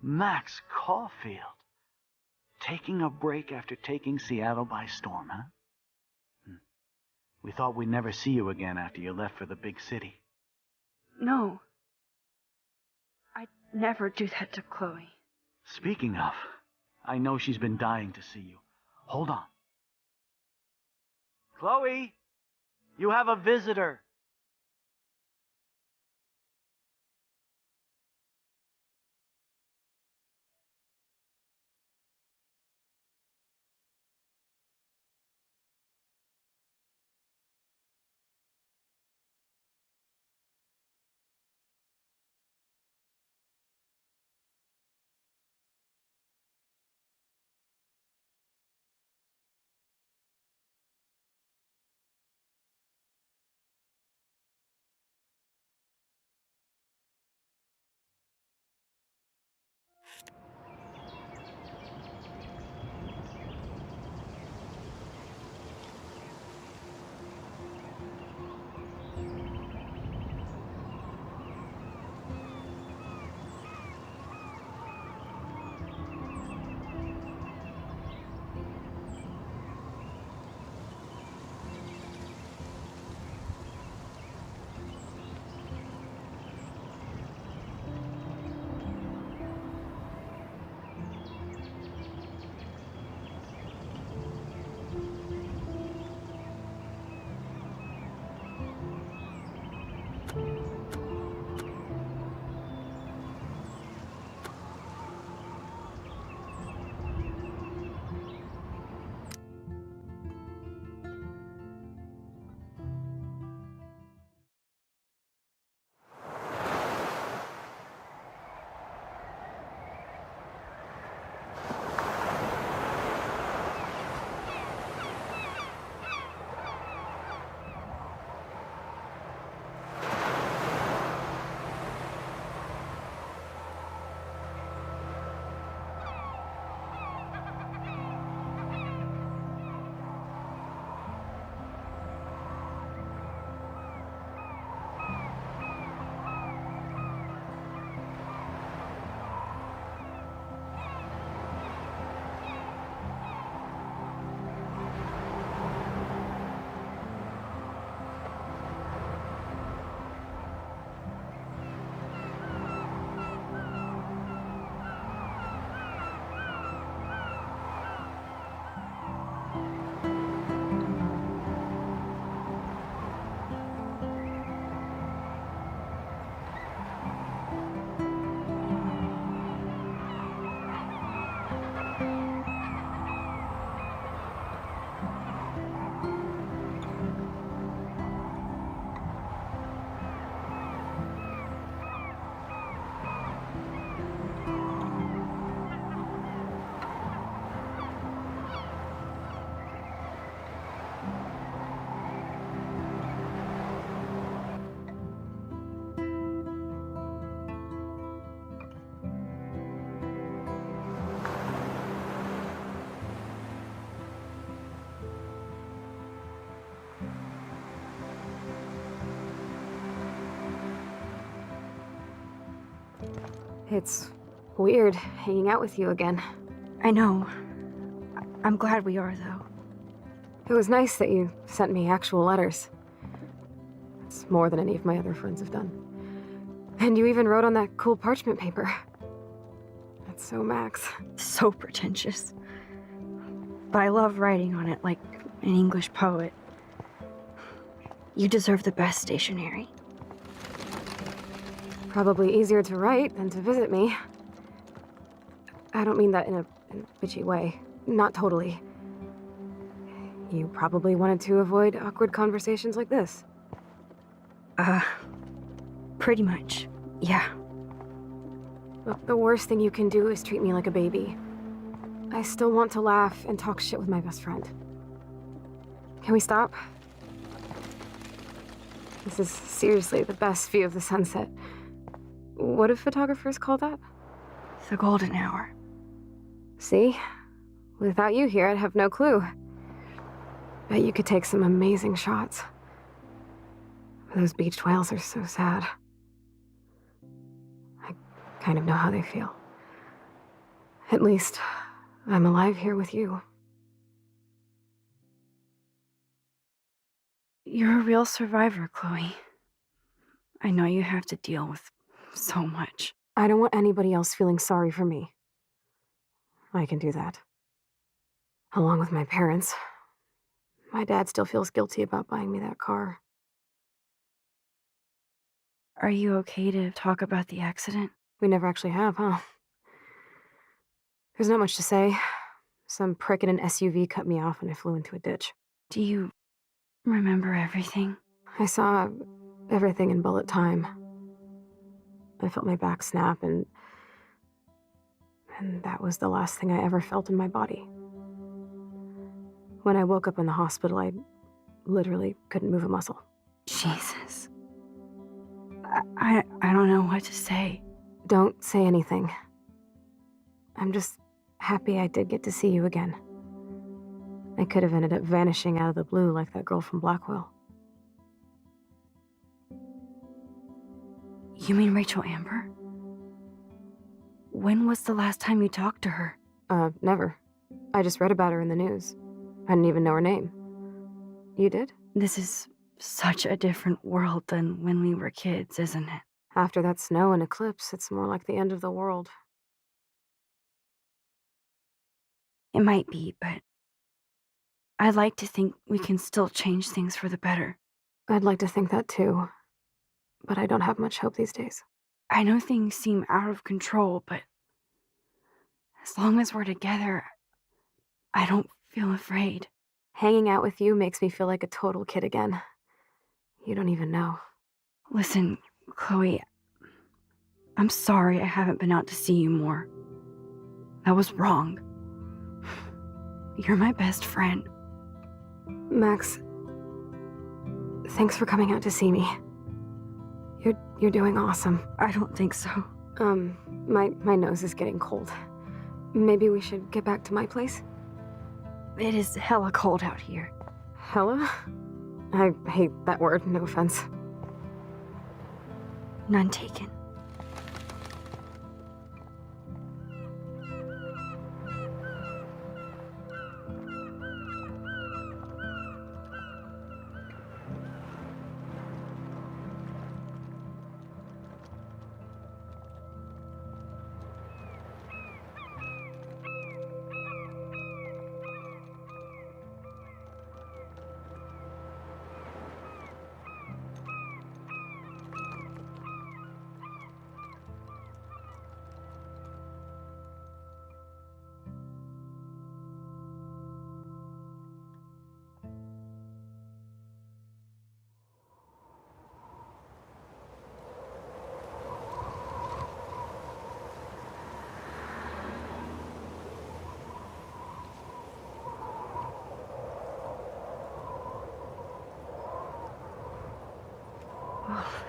Max Caulfield. Taking a break after taking Seattle by storm, huh? We thought we'd never see you again after you left for the big city. No. I'd never do that to Chloe. Speaking of, I know she's been dying to see you. Hold on. Chloe, you have a visitor. It's weird hanging out with you again. I know. I'm glad we are, though. It was nice that you sent me actual letters. It's more than any of my other friends have done. And you even wrote on that cool parchment paper. That's so Max. So pretentious. But I love writing on it like an English poet. You deserve the best stationery. Probably easier to write than to visit me. I don't mean that in a bitchy way. Not totally. You probably wanted to avoid awkward conversations like this. Pretty much, yeah. Look, the worst thing you can do is treat me like a baby. I still want to laugh and talk shit with my best friend. Can we stop? This is seriously the best view of the sunset. What do photographers call that? The golden hour. See? Without you here, I'd have no clue. Bet you could take some amazing shots. Those beached whales are so sad. I kind of know how they feel. At least, I'm alive here with you. You're a real survivor, Chloe. I know you have to deal with so much. I don't want anybody else feeling sorry for me. I can do that. Along with my parents. My dad still feels guilty about buying me that car. Are you okay to talk about the accident? We never actually have, huh? There's not much to say. Some prick in an SUV cut me off and I flew into a ditch. Do you remember everything? I saw everything in bullet time. I felt my back snap and that was the last thing I ever felt in my body. When I woke up in the hospital, I literally couldn't move a muscle. Jesus. I don't know what to say. Don't say anything. I'm just happy I did get to see you again. I could have ended up vanishing out of the blue like that girl from Blackwell. You mean Rachel Amber? When was the last time you talked to her? Never. I just read about her in the news. I didn't even know her name. You did? This is such a different world than when we were kids, isn't it? After that snow and eclipse, it's more like the end of the world. It might be, but I'd like to think we can still change things for the better. I'd like to think that too, but I don't have much hope these days. I know things seem out of control, but as long as we're together, I don't feel afraid. Hanging out with you makes me feel like a total kid again. You don't even know. Listen, Chloe, I'm sorry I haven't been out to see you more. That was wrong. You're my best friend. Max, thanks for coming out to see me. You're doing awesome. I don't think so. My nose is getting cold. Maybe we should get back to my place? It is hella cold out here. Hella? I hate that word, no offense. None taken.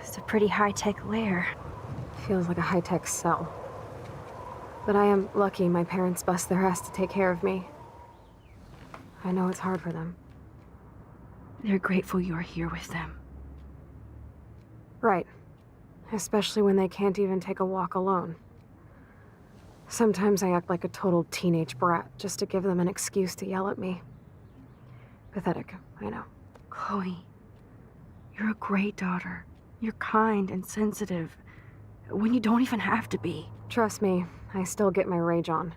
It's a pretty high-tech lair. Feels like a high-tech cell. But I am lucky my parents bust their ass to take care of me. I know it's hard for them. They're grateful you're here with them. Right. Especially when they can't even take a walk alone. Sometimes I act like a total teenage brat just to give them an excuse to yell at me. Pathetic, I know. Chloe, you're a great daughter. You're kind and sensitive when you don't even have to be. Trust me, I still get my rage on.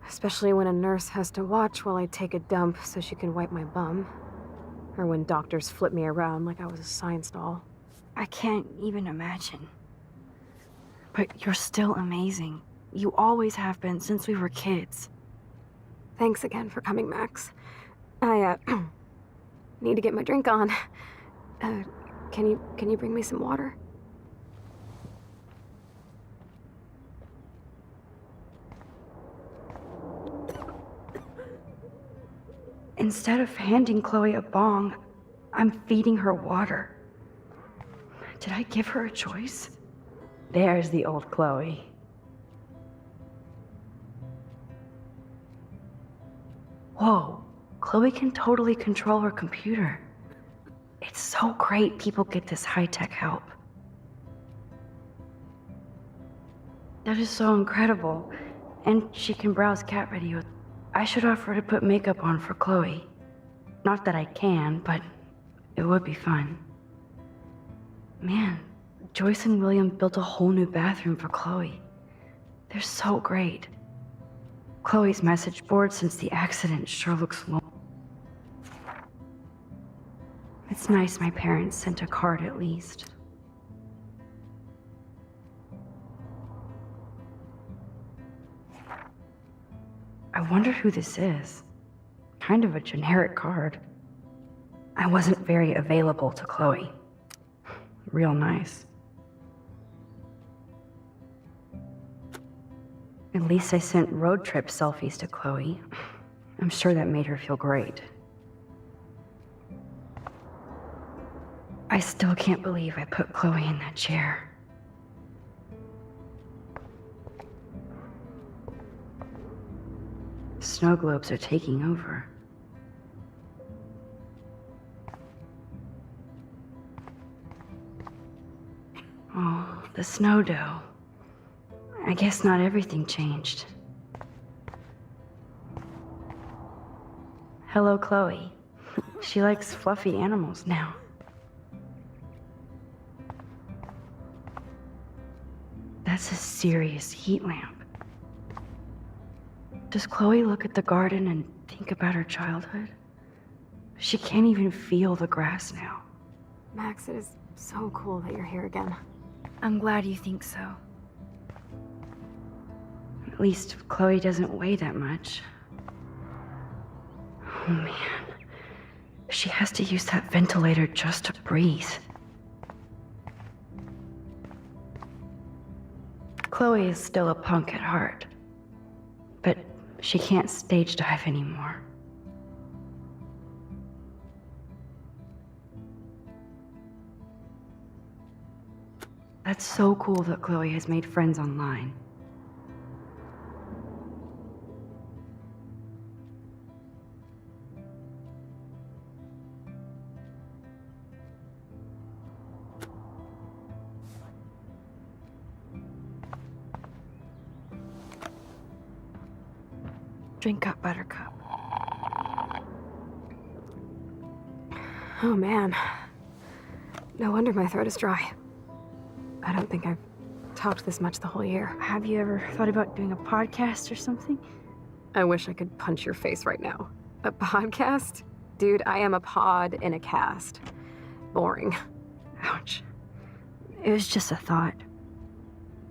Especially when a nurse has to watch while I take a dump so she can wipe my bum. Or when doctors flip me around like I was a science doll. I can't even imagine. But you're still amazing. You always have been since we were kids. Thanks again for coming, Max. I, need to get my drink on. Can you bring me some water? Instead of handing Chloe a bong, I'm feeding her water. Did I give her a choice? There's the old Chloe. Whoa, Chloe can totally control her computer. It's so great people get this high-tech help. That is so incredible. And she can browse cat videos. I should offer to put makeup on for Chloe. Not that I can, but it would be fun. Man, Joyce and William built a whole new bathroom for Chloe. They're so great. Chloe's message board since the accident sure looks long. It's nice my parents sent a card at least. I wonder who this is. Kind of a generic card. I wasn't very available to Chloe. Real nice. At least I sent road trip selfies to Chloe. I'm sure that made her feel great. I still can't believe I put Chloe in that chair. Snow globes are taking over. Oh, the snow dough. I guess not everything changed. Hello, Chloe. She likes fluffy animals now. That's a serious heat lamp. Does Chloe look at the garden and think about her childhood? She can't even feel the grass now. Max, it is so cool that you're here again. I'm glad you think so. At least Chloe doesn't weigh that much. Oh man. She has to use that ventilator just to breathe. Chloe is still a punk at heart. But she can't stage dive anymore. That's so cool that Chloe has made friends online. Drink up, Buttercup. Oh man. No wonder my throat is dry. I don't think I've talked this much the whole year. Have you ever thought about doing a podcast or something? I wish I could punch your face right now. A podcast? Dude, I am a pod in a cast. Boring. Ouch. It was just a thought.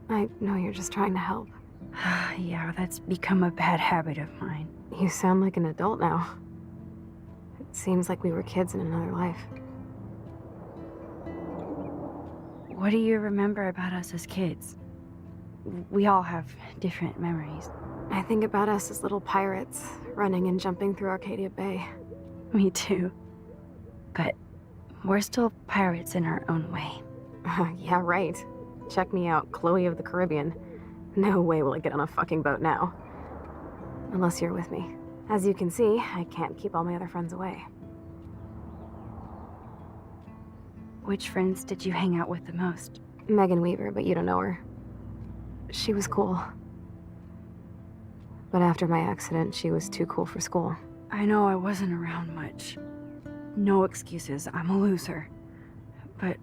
I know you're just trying to help. Yeah, that's become a bad habit of mine. You sound like an adult now. It seems like we were kids in another life. What do you remember about us as kids? We all have different memories. I think about us as little pirates, running and jumping through Arcadia Bay. Me too. But we're still pirates in our own way. Yeah, right. Check me out, Chloe of the Caribbean. No way will I get on a fucking boat now. Unless you're with me. As you can see, I can't keep all my other friends away. Which friends did you hang out with the most? Megan Weaver, but you don't know her. She was cool. But after my accident, she was too cool for school. I know I wasn't around much. No excuses, I'm a loser. But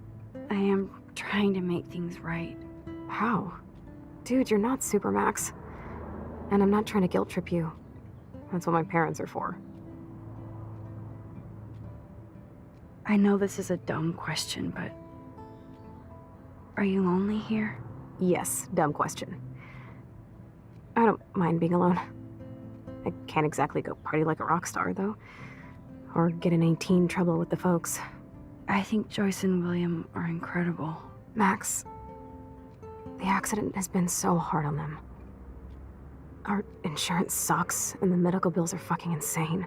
I am trying to make things right. How? Dude, you're not Supermax. And I'm not trying to guilt trip you. That's what my parents are for. I know this is a dumb question, but... Are you lonely here? Yes, dumb question. I don't mind being alone. I can't exactly go party like a rock star, though. Or get in any teen trouble with the folks. I think Joyce and William are incredible. Max, the accident has been so hard on them. Our insurance sucks, and the medical bills are fucking insane.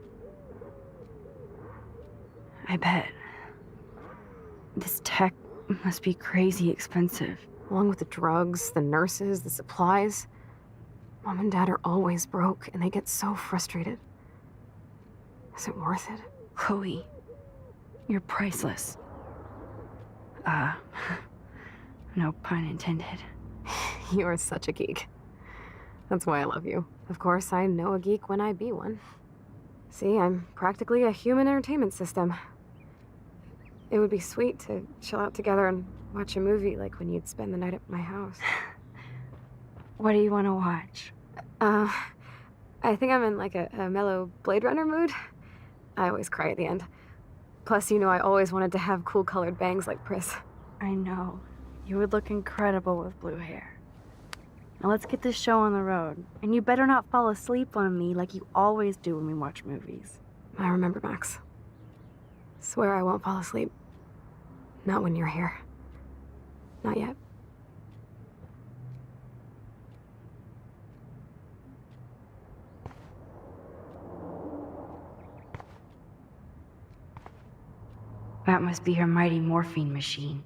I bet. This tech must be crazy expensive. Along with the drugs, the nurses, the supplies. Mom and Dad are always broke, and they get so frustrated. Is it worth it? Chloe, you're priceless. No pun intended. You are such a geek. That's why I love you. Of course, I know a geek when I be one. See, I'm practically a human entertainment system. It would be sweet to chill out together and watch a movie like when you'd spend the night at my house. What do you want to watch? I think I'm in like a mellow Blade Runner mood. I always cry at the end. Plus, you know, I always wanted to have cool colored bangs like Pris. I know. You would look incredible with blue hair. Now let's get this show on the road. And you better not fall asleep on me like you always do when we watch movies. I remember, Max. Swear I won't fall asleep. Not when you're here. Not yet. That must be her mighty morphine machine.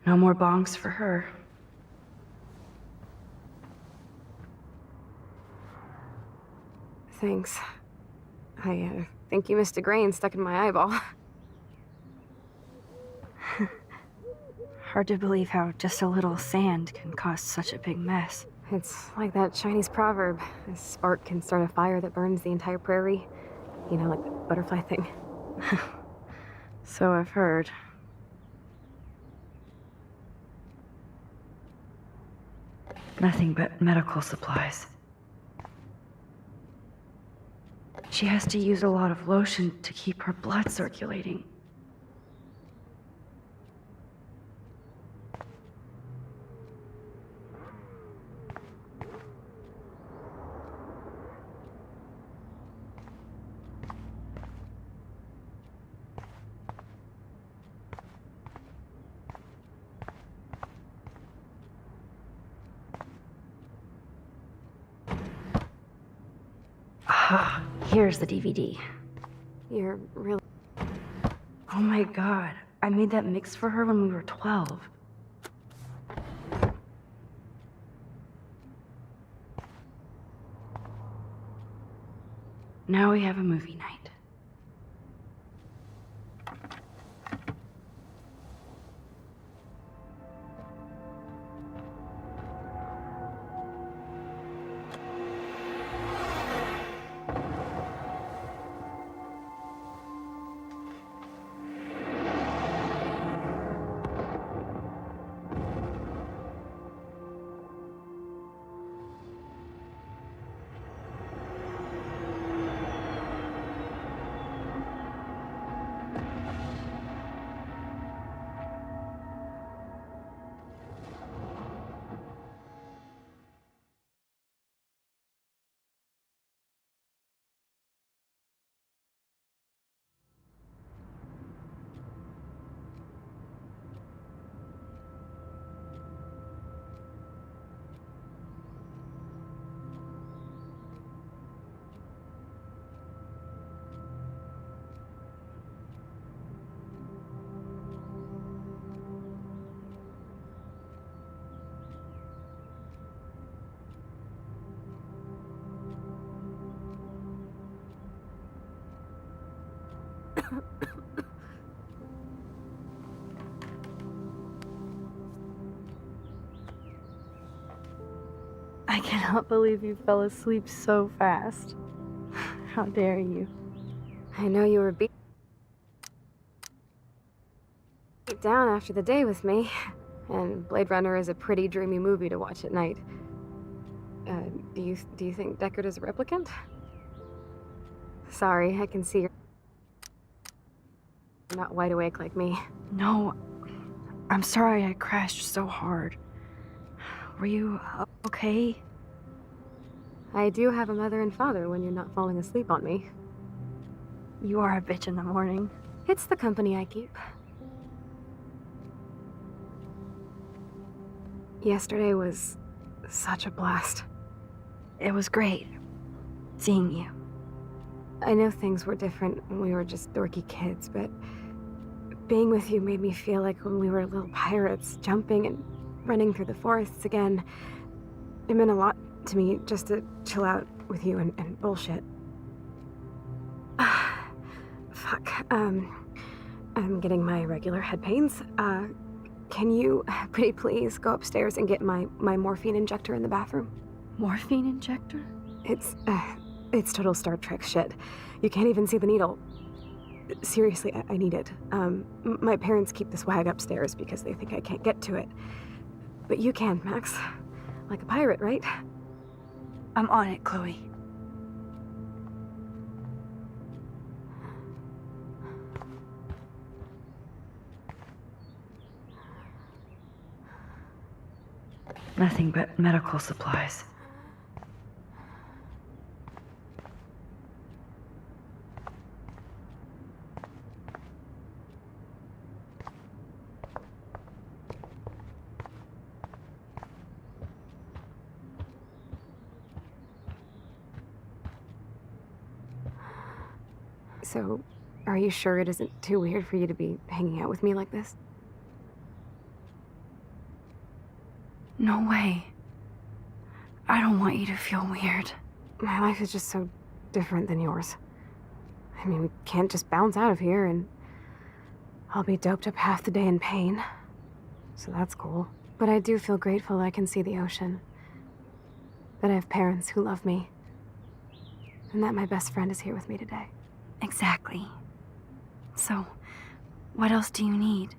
No more bongs for her. Thanks. I think you missed a grain stuck in my eyeball. Hard to believe how just a little sand can cause such a big mess. It's like that Chinese proverb. A spark can start a fire that burns the entire prairie. You know, like the butterfly thing. So I've heard. Nothing but medical supplies. She has to use a lot of lotion to keep her blood circulating. Ah, here's the DVD. You're really... Oh my god, I made that mix for her when we were 12. Now we have a movie night. I cannot believe you fell asleep so fast. How dare you? I know you were beat down after the day with me, and Blade Runner is a pretty dreamy movie to watch at night. Do you think Deckard is a replicant? Sorry, I can see you're not wide awake like me. No, I'm sorry I crashed so hard. Were you okay? I do have a mother and father when you're not falling asleep on me. You are a bitch in the morning. It's the company I keep. Yesterday was such a blast. It was great seeing you. I know things were different when we were just dorky kids, but being with you made me feel like when we were little pirates, jumping and running through the forests again. It meant a lot to me just to chill out with you and bullshit. Fuck. I'm getting my regular head pains. Can you, pretty please, go upstairs and get my morphine injector in the bathroom? Morphine injector? It's total Star Trek shit. You can't even see the needle. Seriously, I need it. My parents keep the swag upstairs because they think I can't get to it. But you can, Max. Like a pirate, right? I'm on it, Chloe. Nothing but medical supplies. So, are you sure it isn't too weird for you to be hanging out with me like this? No way. I don't want you to feel weird. My life is just so different than yours. I mean, we can't just bounce out of here and I'll be doped up half the day in pain. So that's cool. But I do feel grateful that I can see the ocean. That I have parents who love me. And that my best friend is here with me today. Exactly. So, what else do you need?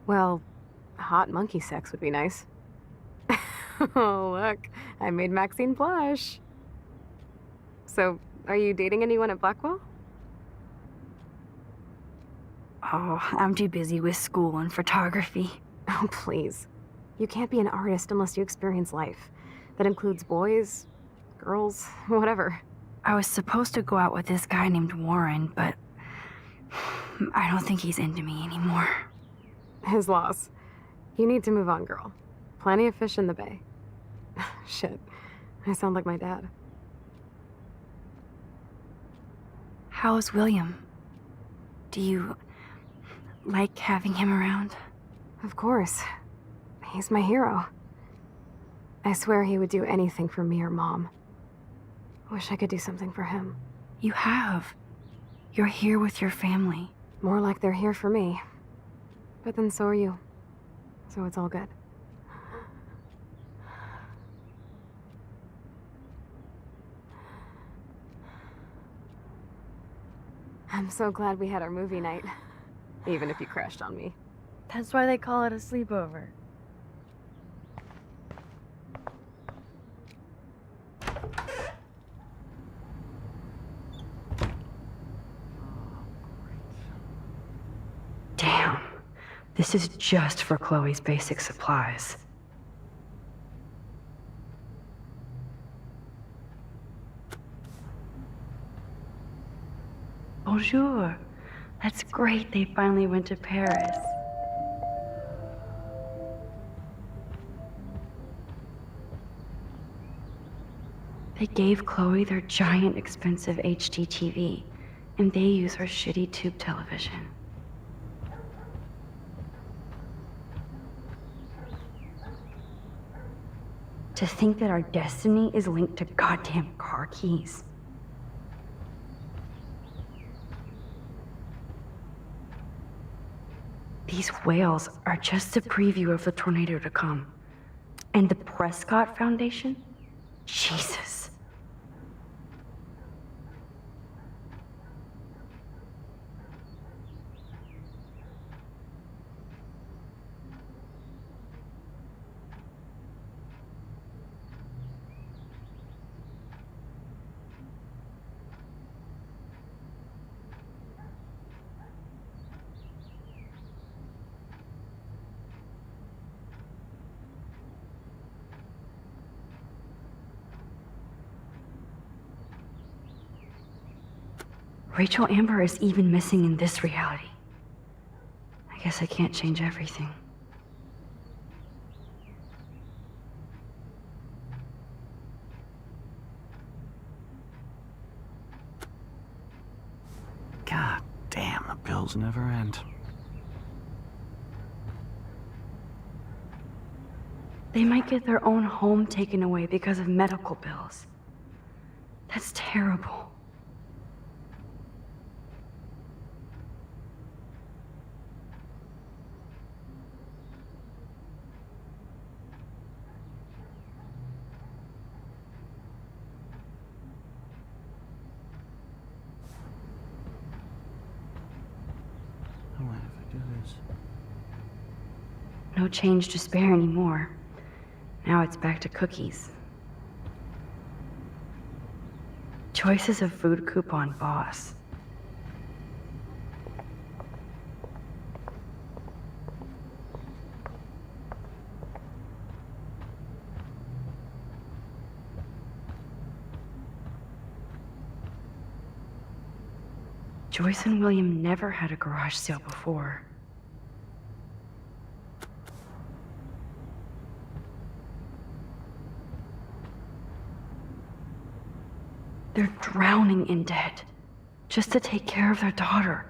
Well, hot monkey sex would be nice. Oh, look. I made Maxine blush. So, are you dating anyone at Blackwell? Oh, I'm too busy with school and photography. Oh, please. You can't be an artist unless you experience life. That includes boys, girls, whatever. I was supposed to go out with this guy named Warren, but I don't think he's into me anymore. His loss. You need to move on, girl. Plenty of fish in the bay. Shit. I sound like my dad. How's William? Do you like having him around? Of course. He's my hero. I swear he would do anything for me or Mom. Wish I could do something for him. You have. You're here with your family. More like they're here for me. But then so are you. So it's all good. I'm so glad we had our movie night. Even if you crashed on me. That's why they call it a sleepover. Damn. This is just for Chloe's basic supplies. Bonjour. That's great they finally went to Paris. They gave Chloe their giant expensive HD TV, and they use her shitty tube television. To think that our destiny is linked to goddamn car keys. These whales are just a preview of the tornado to come. And the Prescott Foundation? Jesus. Rachel Amber is even missing in this reality. I guess I can't change everything. God damn, the bills never end. They might get their own home taken away because of medical bills. That's terrible. do this. No change to spare anymore. Now it's back to cookies. Choices of food coupon boss. Joyce and William never had a garage sale before. They're drowning in debt just to take care of their daughter.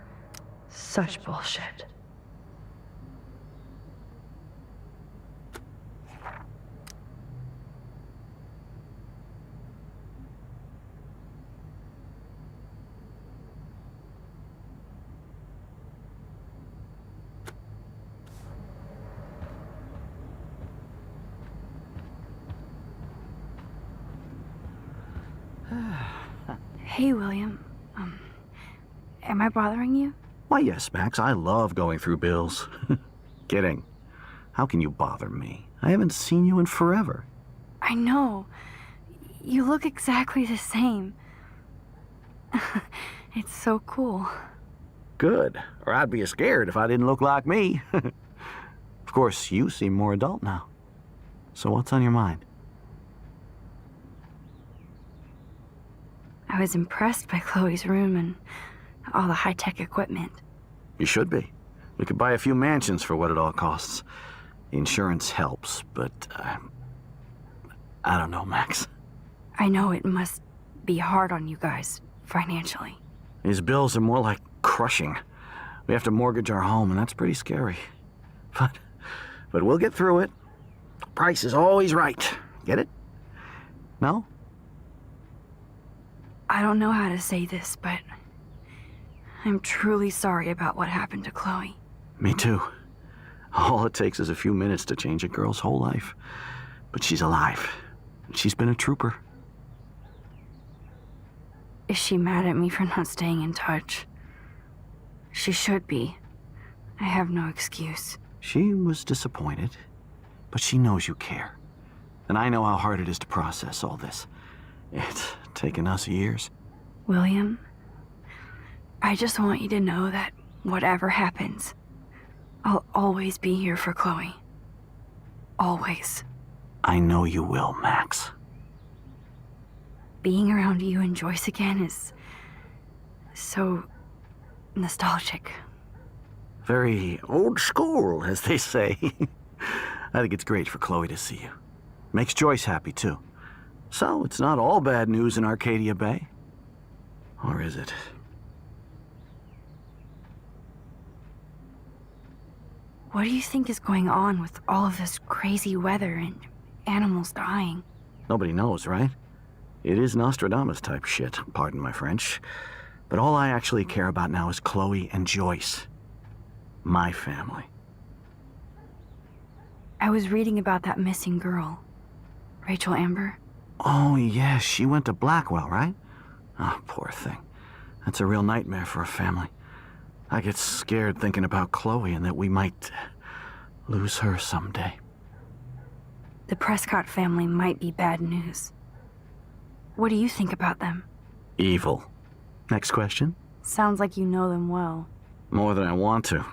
Such bullshit. Hey, William. Am I bothering you? Why, yes, Max. I love going through bills. Kidding. How can you bother me? I haven't seen you in forever. I know. You look exactly the same. It's so cool. Good. Or I'd be scared if I didn't look like me. Of course, you seem more adult now. So what's on your mind? I was impressed by Chloe's room and all the high-tech equipment. You should be. We could buy a few mansions for what it all costs. Insurance helps, but I don't know, Max. I know it must be hard on you guys, financially. These bills are more like crushing. We have to mortgage our home, and that's pretty scary. But we'll get through it. Price is always right. Get it? No? I don't know how to say this, but I'm truly sorry about what happened to Chloe. Me too. All it takes is a few minutes to change a girl's whole life. But she's alive. And she's been a trooper. Is she mad at me for not staying in touch? She should be. I have no excuse. She was disappointed, but she knows you care. And I know how hard it is to process all this. It's taken us years. William, I just want you to know that whatever happens, I'll always be here for Chloe. Always. I know you will, Max. Being around you and Joyce again is so nostalgic. Very old school, as they say. I think it's great for Chloe to see you. Makes Joyce happy, too. So, it's not all bad news in Arcadia Bay. Or is it? What do you think is going on with all of this crazy weather and animals dying? Nobody knows, right? It is Nostradamus-type shit, pardon my French. But all I actually care about now is Chloe and Joyce. My family. I was reading about that missing girl, Rachel Amber. Oh, yeah, she went to Blackwell, right? Oh, poor thing. That's a real nightmare for a family. I get scared thinking about Chloe and that we might lose her someday. The Prescott family might be bad news. What do you think about them? Evil. Next question? Sounds like you know them well. More than I want to.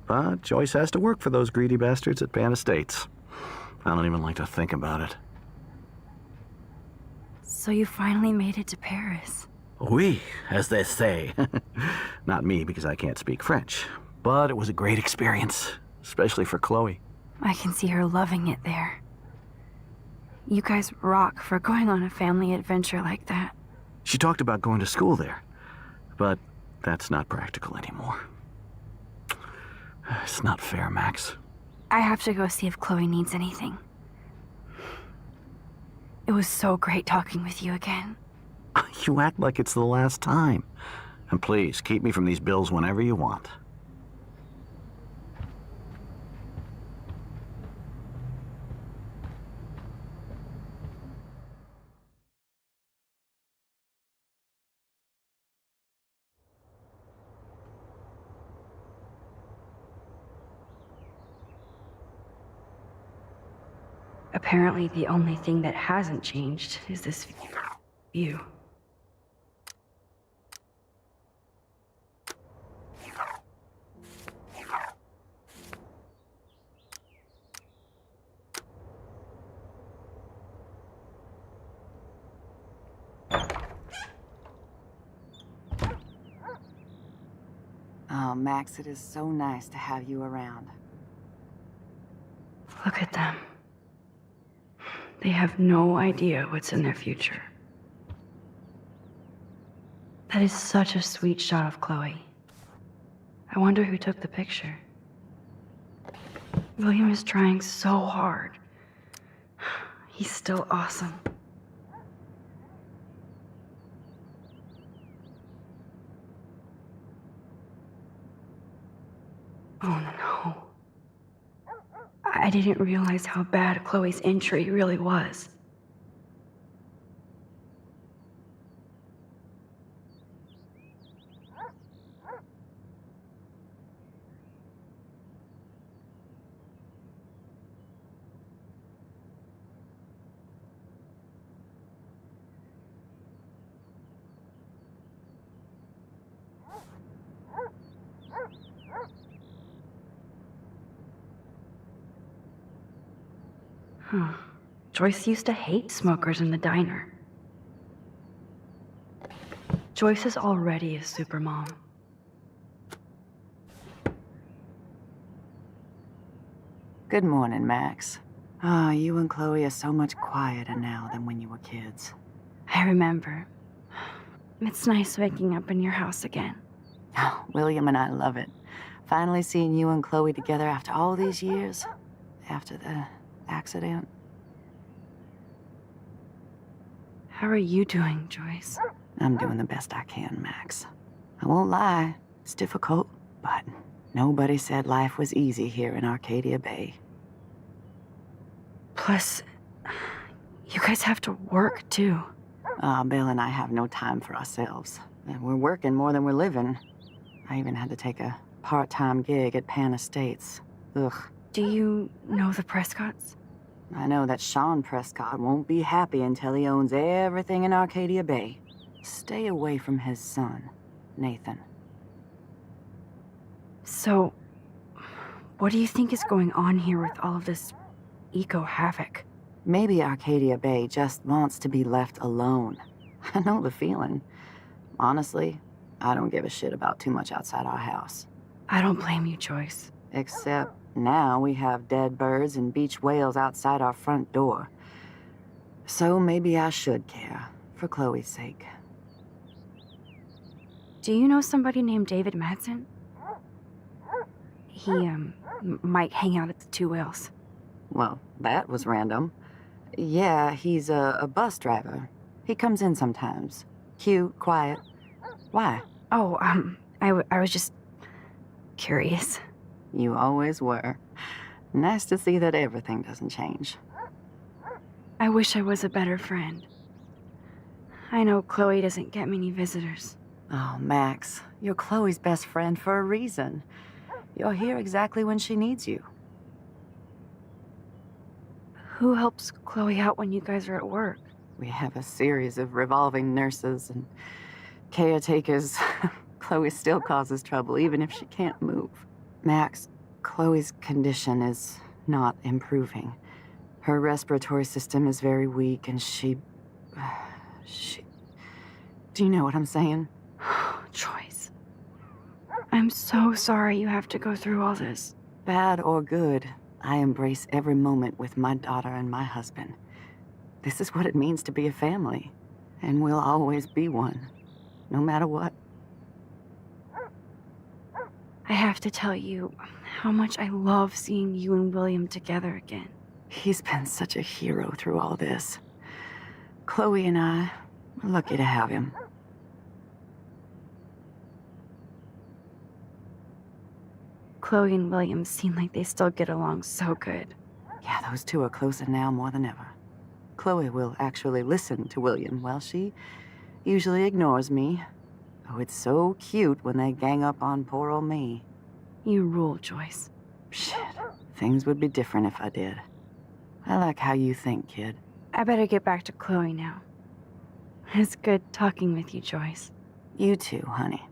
But Joyce has to work for those greedy bastards at Pan Estates. I don't even like to think about it. So you finally made it to Paris. Oui, as they say. Not me, because I can't speak French. But it was a great experience, especially for Chloe. I can see her loving it there. You guys rock for going on a family adventure like that. She talked about going to school there, but that's not practical anymore. It's not fair, Max. I have to go see if Chloe needs anything. It was so great talking with you again. You act like it's the last time. And please, keep me from these bills whenever you want. Apparently, the only thing that hasn't changed is this view. Oh, Max, it is so nice to have you around. Look at them. They have no idea what's in their future. That is such a sweet shot of Chloe. I wonder who took the picture. William is trying so hard. He's still awesome. Oh no. I didn't realize how bad Chloe's injury really was. Huh. Joyce used to hate smokers in the diner. Joyce is already a supermom. Good morning, Max. Ah, you and Chloe are so much quieter now than when you were kids. I remember. It's nice waking up in your house again. Oh, William and I love it. Finally seeing you and Chloe together after all these years. After the accident. How are you doing, Joyce? I'm doing the best I can, Max. I won't lie, it's difficult, but nobody said life was easy here in Arcadia Bay. Plus, you guys have to work, too. Bill and I have no time for ourselves. We're working more than we're living. I even had to take a part-time gig at Pan Estates. Ugh. Do you know the Prescotts? I know that Sean Prescott won't be happy until he owns everything in Arcadia Bay. Stay away from his son, Nathan. So, what do you think is going on here with all of this eco-havoc? Maybe Arcadia Bay just wants to be left alone. I know the feeling. Honestly, I don't give a shit about too much outside our house. I don't blame you, Joyce. Except now we have dead birds and beach whales outside our front door. So maybe I should care, for Chloe's sake. Do you know somebody named David Madsen? He, might hang out at the Two Whales. Well, that was random. Yeah, he's a bus driver. He comes in sometimes. Cute, quiet. Why? Oh, I was just curious. You always were. Nice to see that everything doesn't change. I wish I was a better friend. I know Chloe doesn't get many visitors. Oh, Max, you're Chloe's best friend for a reason. You're here exactly when she needs you. Who helps Chloe out when you guys are at work? We have a series of revolving nurses and caretakers. Chloe still causes trouble, even if she can't move. Max, Chloe's condition is not improving. Her respiratory system is very weak, and she... Do you know what I'm saying? Joyce. I'm so sorry you have to go through all this. Bad or good, I embrace every moment with my daughter and my husband. This is what it means to be a family, and we'll always be one, no matter what. I have to tell you how much I love seeing you and William together again. He's been such a hero through all this. Chloe and I are lucky to have him. Chloe and William seem like they still get along so good. Yeah, those two are closer now more than ever. Chloe will actually listen to William, while she usually ignores me. Oh, it's so cute when they gang up on poor old me. You rule, Joyce. Shit, things would be different if I did. I like how you think, kid. I better get back to Chloe now. It's good talking with you, Joyce. You too, honey.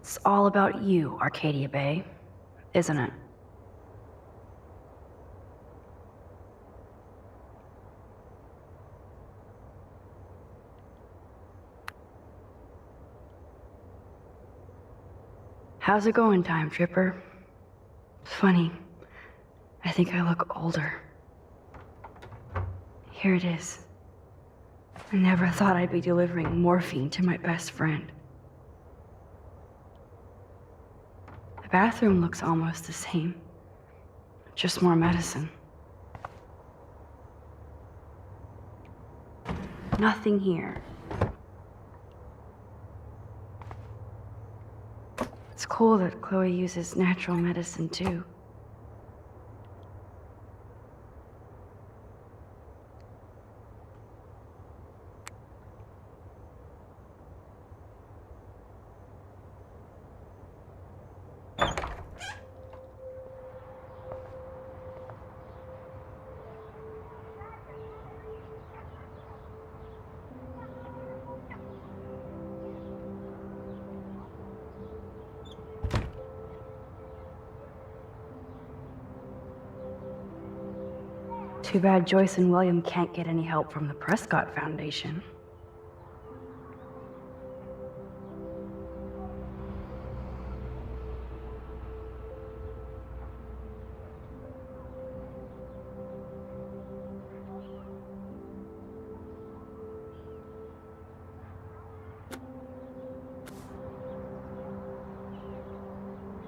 It's all about you, Arcadia Bay, isn't it? How's it going, Time Tripper? It's funny. I think I look older. Here it is. I never thought I'd be delivering morphine to my best friend. The bathroom looks almost the same. Just more medicine. Nothing here. It's cool that Chloe uses natural medicine too. Too bad Joyce and William can't get any help from the Prescott Foundation.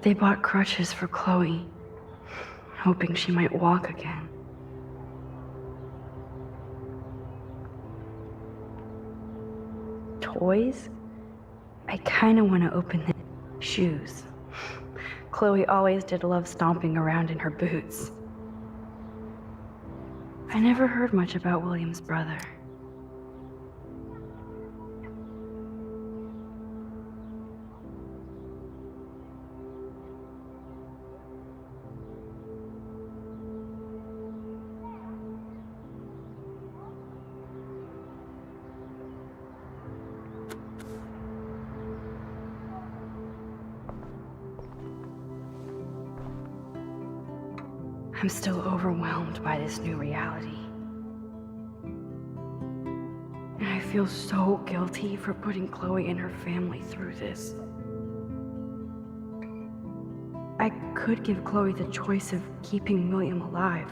They bought crutches for Chloe, hoping she might walk again. Toys? I kinda wanna open the shoes. Chloe always did love stomping around in her boots. I never heard much about William's brother. I'm still overwhelmed by this new reality. And I feel so guilty for putting Chloe and her family through this. I could give Chloe the choice of keeping William alive,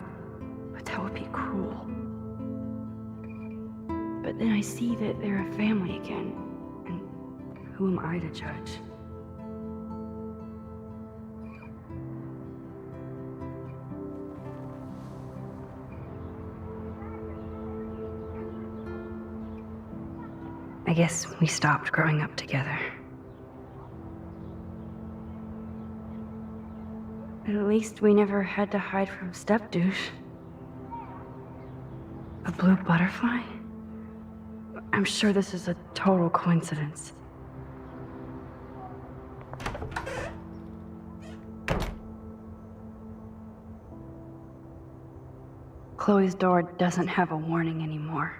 but that would be cruel. But then I see that they're a family again, and who am I to judge? I guess we stopped growing up together. At least we never had to hide from step-douche. A blue butterfly? I'm sure this is a total coincidence. Chloe's door doesn't have a warning anymore.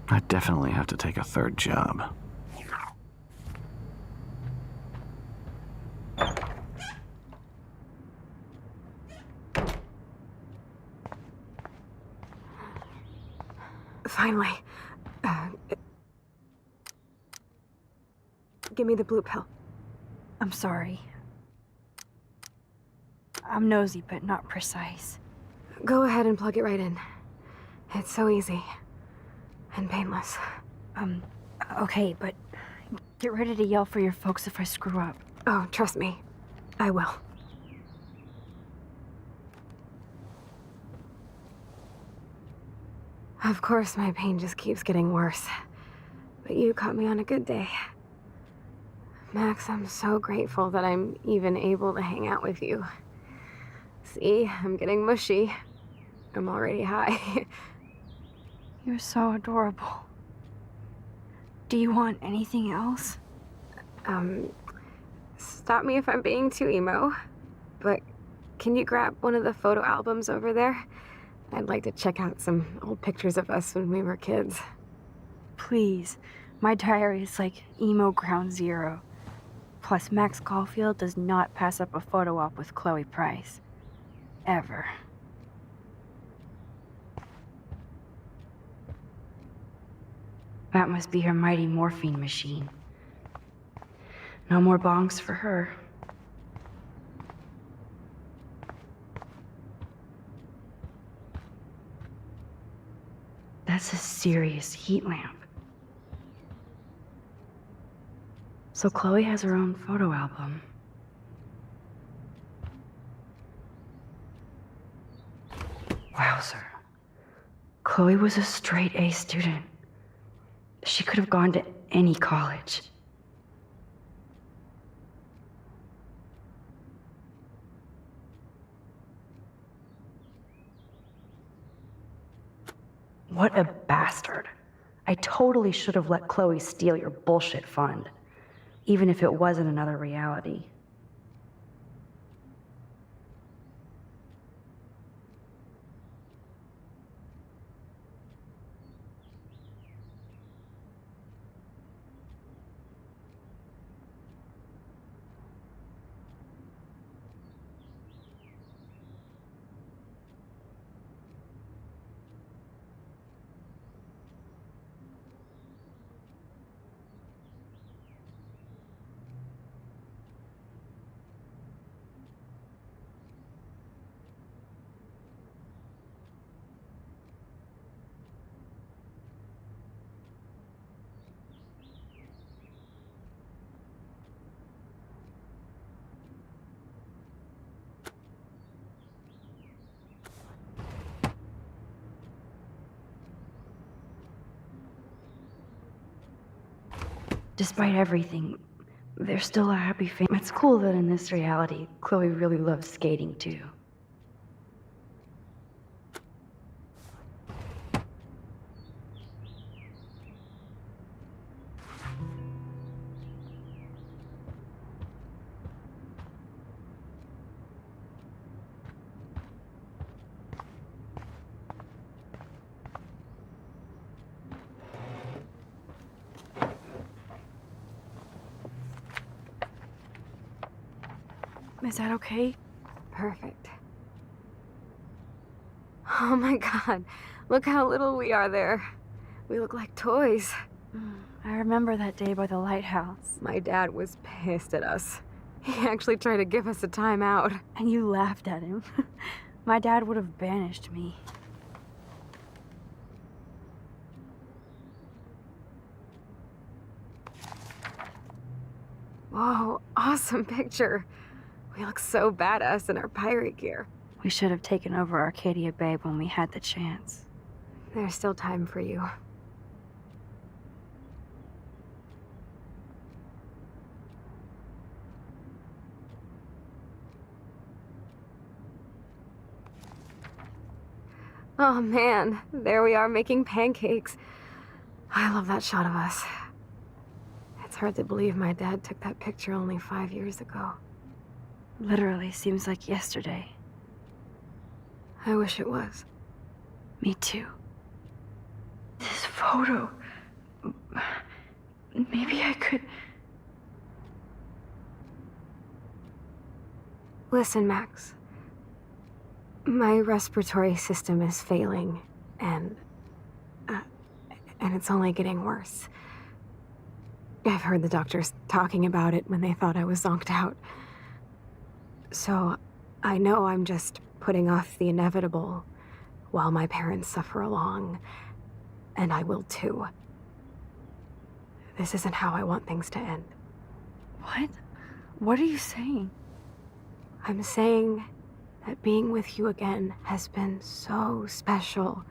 I definitely have to take a third job. Finally. Give me the blue pill. I'm sorry. I'm nosy, but not precise. Go ahead and plug it right in. It's so easy. And painless. Okay, but get ready to yell for your folks if I screw up. Oh, trust me. I will. Of course, my pain just keeps getting worse. but you caught me on a good day. Max, I'm so grateful that I'm even able to hang out with you. See, I'm getting mushy. I'm already high. You're so adorable. Do you want anything else? Stop me if I'm being too emo, but can you grab one of the photo albums over there? I'd like to check out some old pictures of us when we were kids. Please. My diary is like emo ground zero. Plus, Max Caulfield does not pass up a photo op with Chloe Price. Ever. That must be her mighty morphine machine. No more bongs for her. That's a serious heat lamp. So Chloe has her own photo album. Wowzer. Chloe was a straight A student. She could have gone to any college. What a bastard. I totally should have let Chloe steal your bullshit fund, even if it wasn't another reality. Despite everything, there's still a happy family. It's cool that in this reality, Chloe really loves skating too. Is that okay? Perfect. Oh my god, look how little we are there. We look like toys. I remember that day by the lighthouse. My dad was pissed at us. He actually tried to give us a timeout. And you laughed at him. My dad would have banished me. Whoa, awesome picture. We look so badass in our pirate gear. We should have taken over Arcadia Bay when we had the chance. There's still time for you. Oh man, there we are making pancakes. I love that shot of us. It's hard to believe my dad took that picture only 5 years ago. Literally seems like yesterday. I wish it was. Me too. This photo... Maybe I could... Listen, Max. My respiratory system is failing, and it's only getting worse. I've heard the doctors talking about it when they thought I was zonked out. So, I know I'm just putting off the inevitable while my parents suffer along, and I will too. This isn't how I want things to end. What? What are you saying? I'm saying that being with you again has been so special.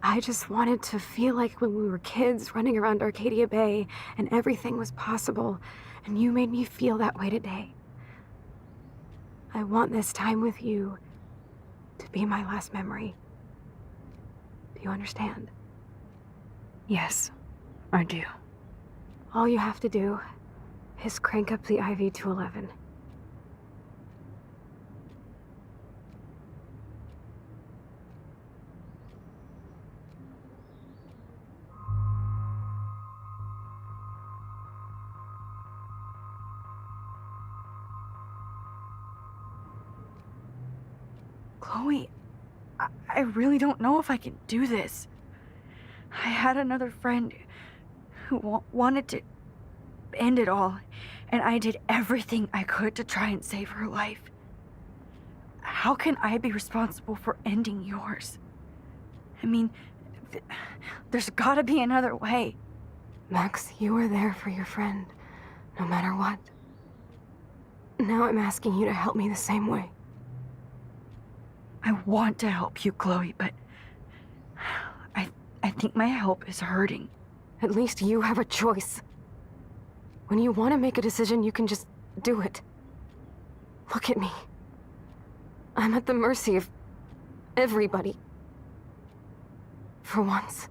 I just wanted to feel like when we were kids running around Arcadia Bay and everything was possible, and you made me feel that way today. I want this time with you to be my last memory. Do you understand? Yes, I do. All you have to do is crank up the IV to 11. Chloe, I really don't know if I can do this. I had another friend who wanted to end it all, and I did everything I could to try and save her life. How can I be responsible for ending yours? I mean, there's gotta be another way. Max, you were there for your friend, no matter what. Now I'm asking you to help me the same way. I want to help you, Chloe, but I think my help is hurting. At least you have a choice. When you want to make a decision, you can just do it. Look at me. I'm at the mercy of everybody. For once,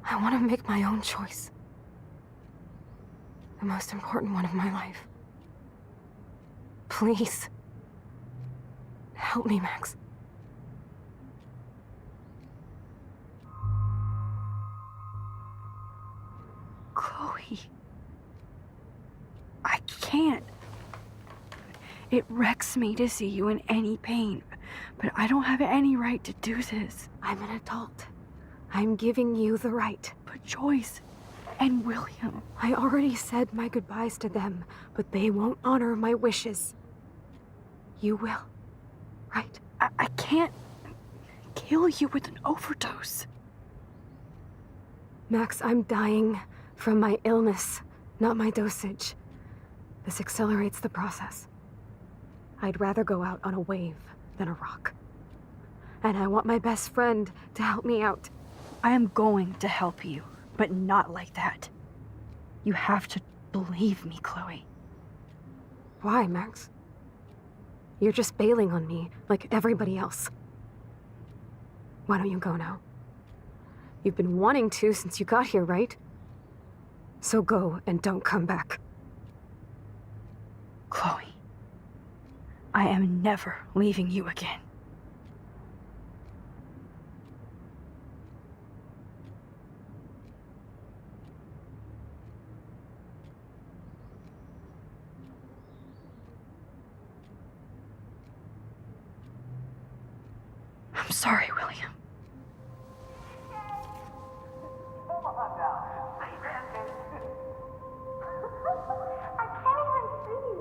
I want to make my own choice. The most important one of my life. Please. Help me, Max. Chloe. I can't. It wrecks me to see you in any pain, but I don't have any right to do this. I'm an adult. I'm giving you the right. But Joyce and William... I already said my goodbyes to them, but they won't honor my wishes. You will, right? I can't kill you with an overdose. Max, I'm dying from my illness, not my dosage. This accelerates the process. I'd rather go out on a wave than a rock. And I want my best friend to help me out. I am going to help you, but not like that. You have to believe me, Chloe. Why, Max? You're just bailing on me like everybody else. Why don't you go now? You've been wanting to since you got here, right? So go and don't come back. Chloe, I am never leaving you again. I'm sorry, William. Come on now. Say pancakes. I can't even see.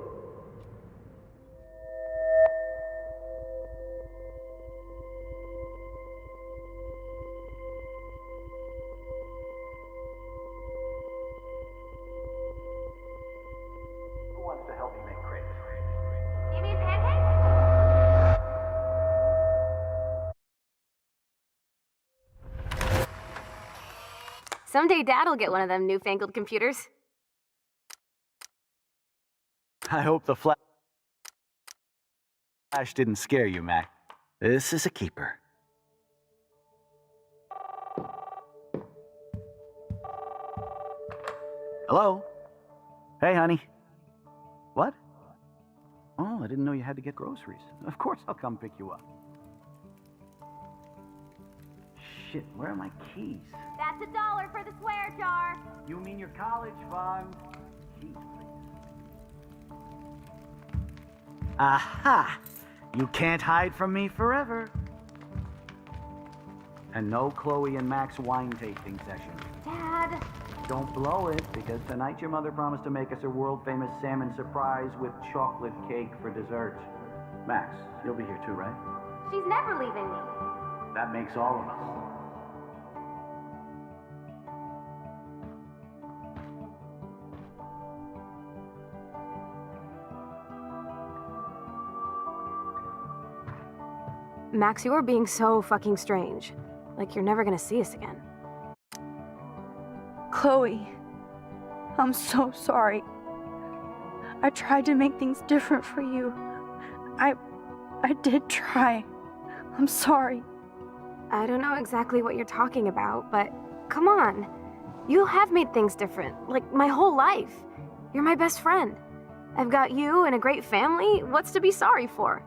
Who wants to help me make crepes? You mean pancakes? Someday Dad'll get one of them newfangled computers. I hope the flash didn't scare you, Mac. This is a keeper. Hello? Hey, honey. What? Oh, I didn't know you had to get groceries. Of course I'll come pick you up. Shit, where are my keys? That's $1 for the swear jar. You mean your college fund? Keys, please. Aha! You can't hide from me forever. And no Chloe and Max wine tasting session. Dad. Don't blow it, because tonight your mother promised to make us a world-famous salmon surprise with chocolate cake for dessert. Max, you'll be here too, right? She's never leaving me. That makes all of us. Max, you're being so fucking strange. like you're never gonna see us again. Chloe, I'm so sorry. I tried to make things different for you. I did try. I'm sorry. I don't know exactly what you're talking about, but come on. You have made things different, like my whole life. You're my best friend. I've got you and a great family. What's to be sorry for?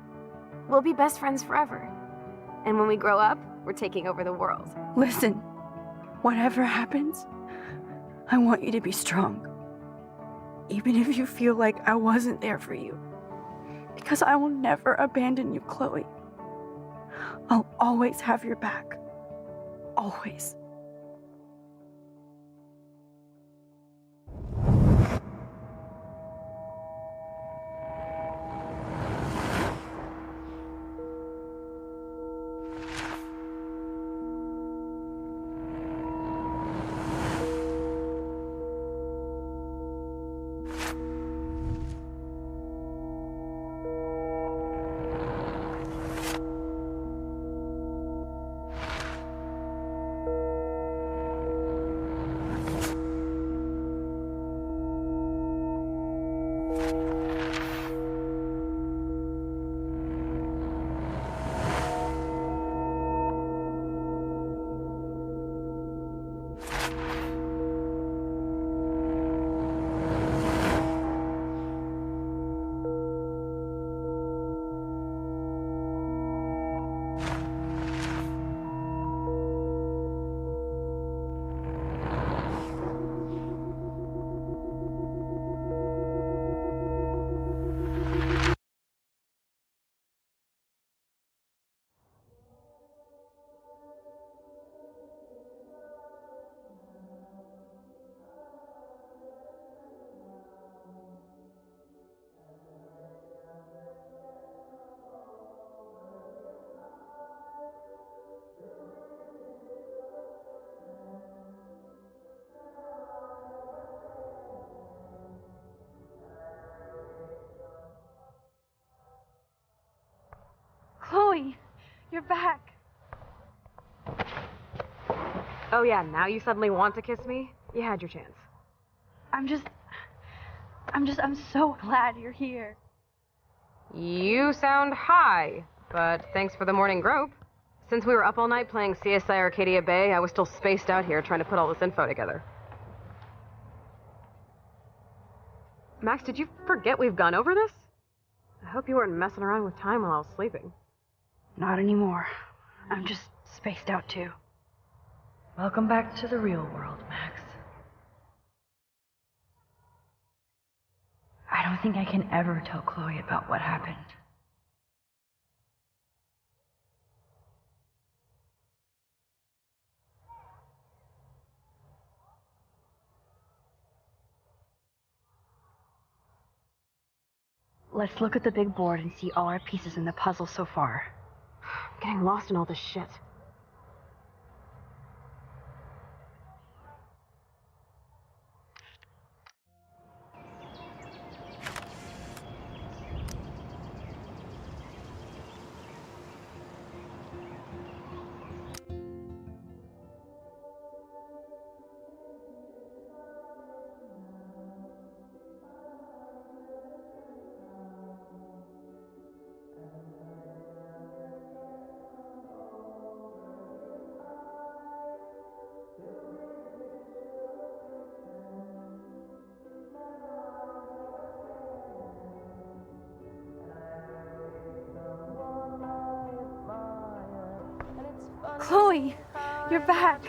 We'll be best friends forever. And when we grow up, we're taking over the world. Listen, whatever happens, I want you to be strong. Even if you feel like I wasn't there for you. Because I will never abandon you, Chloe. I'll always have your back. Always. Chloe, you're back. Oh yeah, now you suddenly want to kiss me? You had your chance. I'm so glad you're here. You sound high, but thanks for the morning grope. Since we were up all night playing CSI Arcadia Bay, I was still spaced out here trying to put all this info together. Max, did you forget we've gone over this? I hope you weren't messing around with time while I was sleeping. Not anymore. I'm just spaced out too. Welcome back to the real world, Max. I don't think I can ever tell Chloe about what happened. Let's look at the big board and see all our pieces in the puzzle so far. I'm getting lost in all this shit. Chloe, you're back.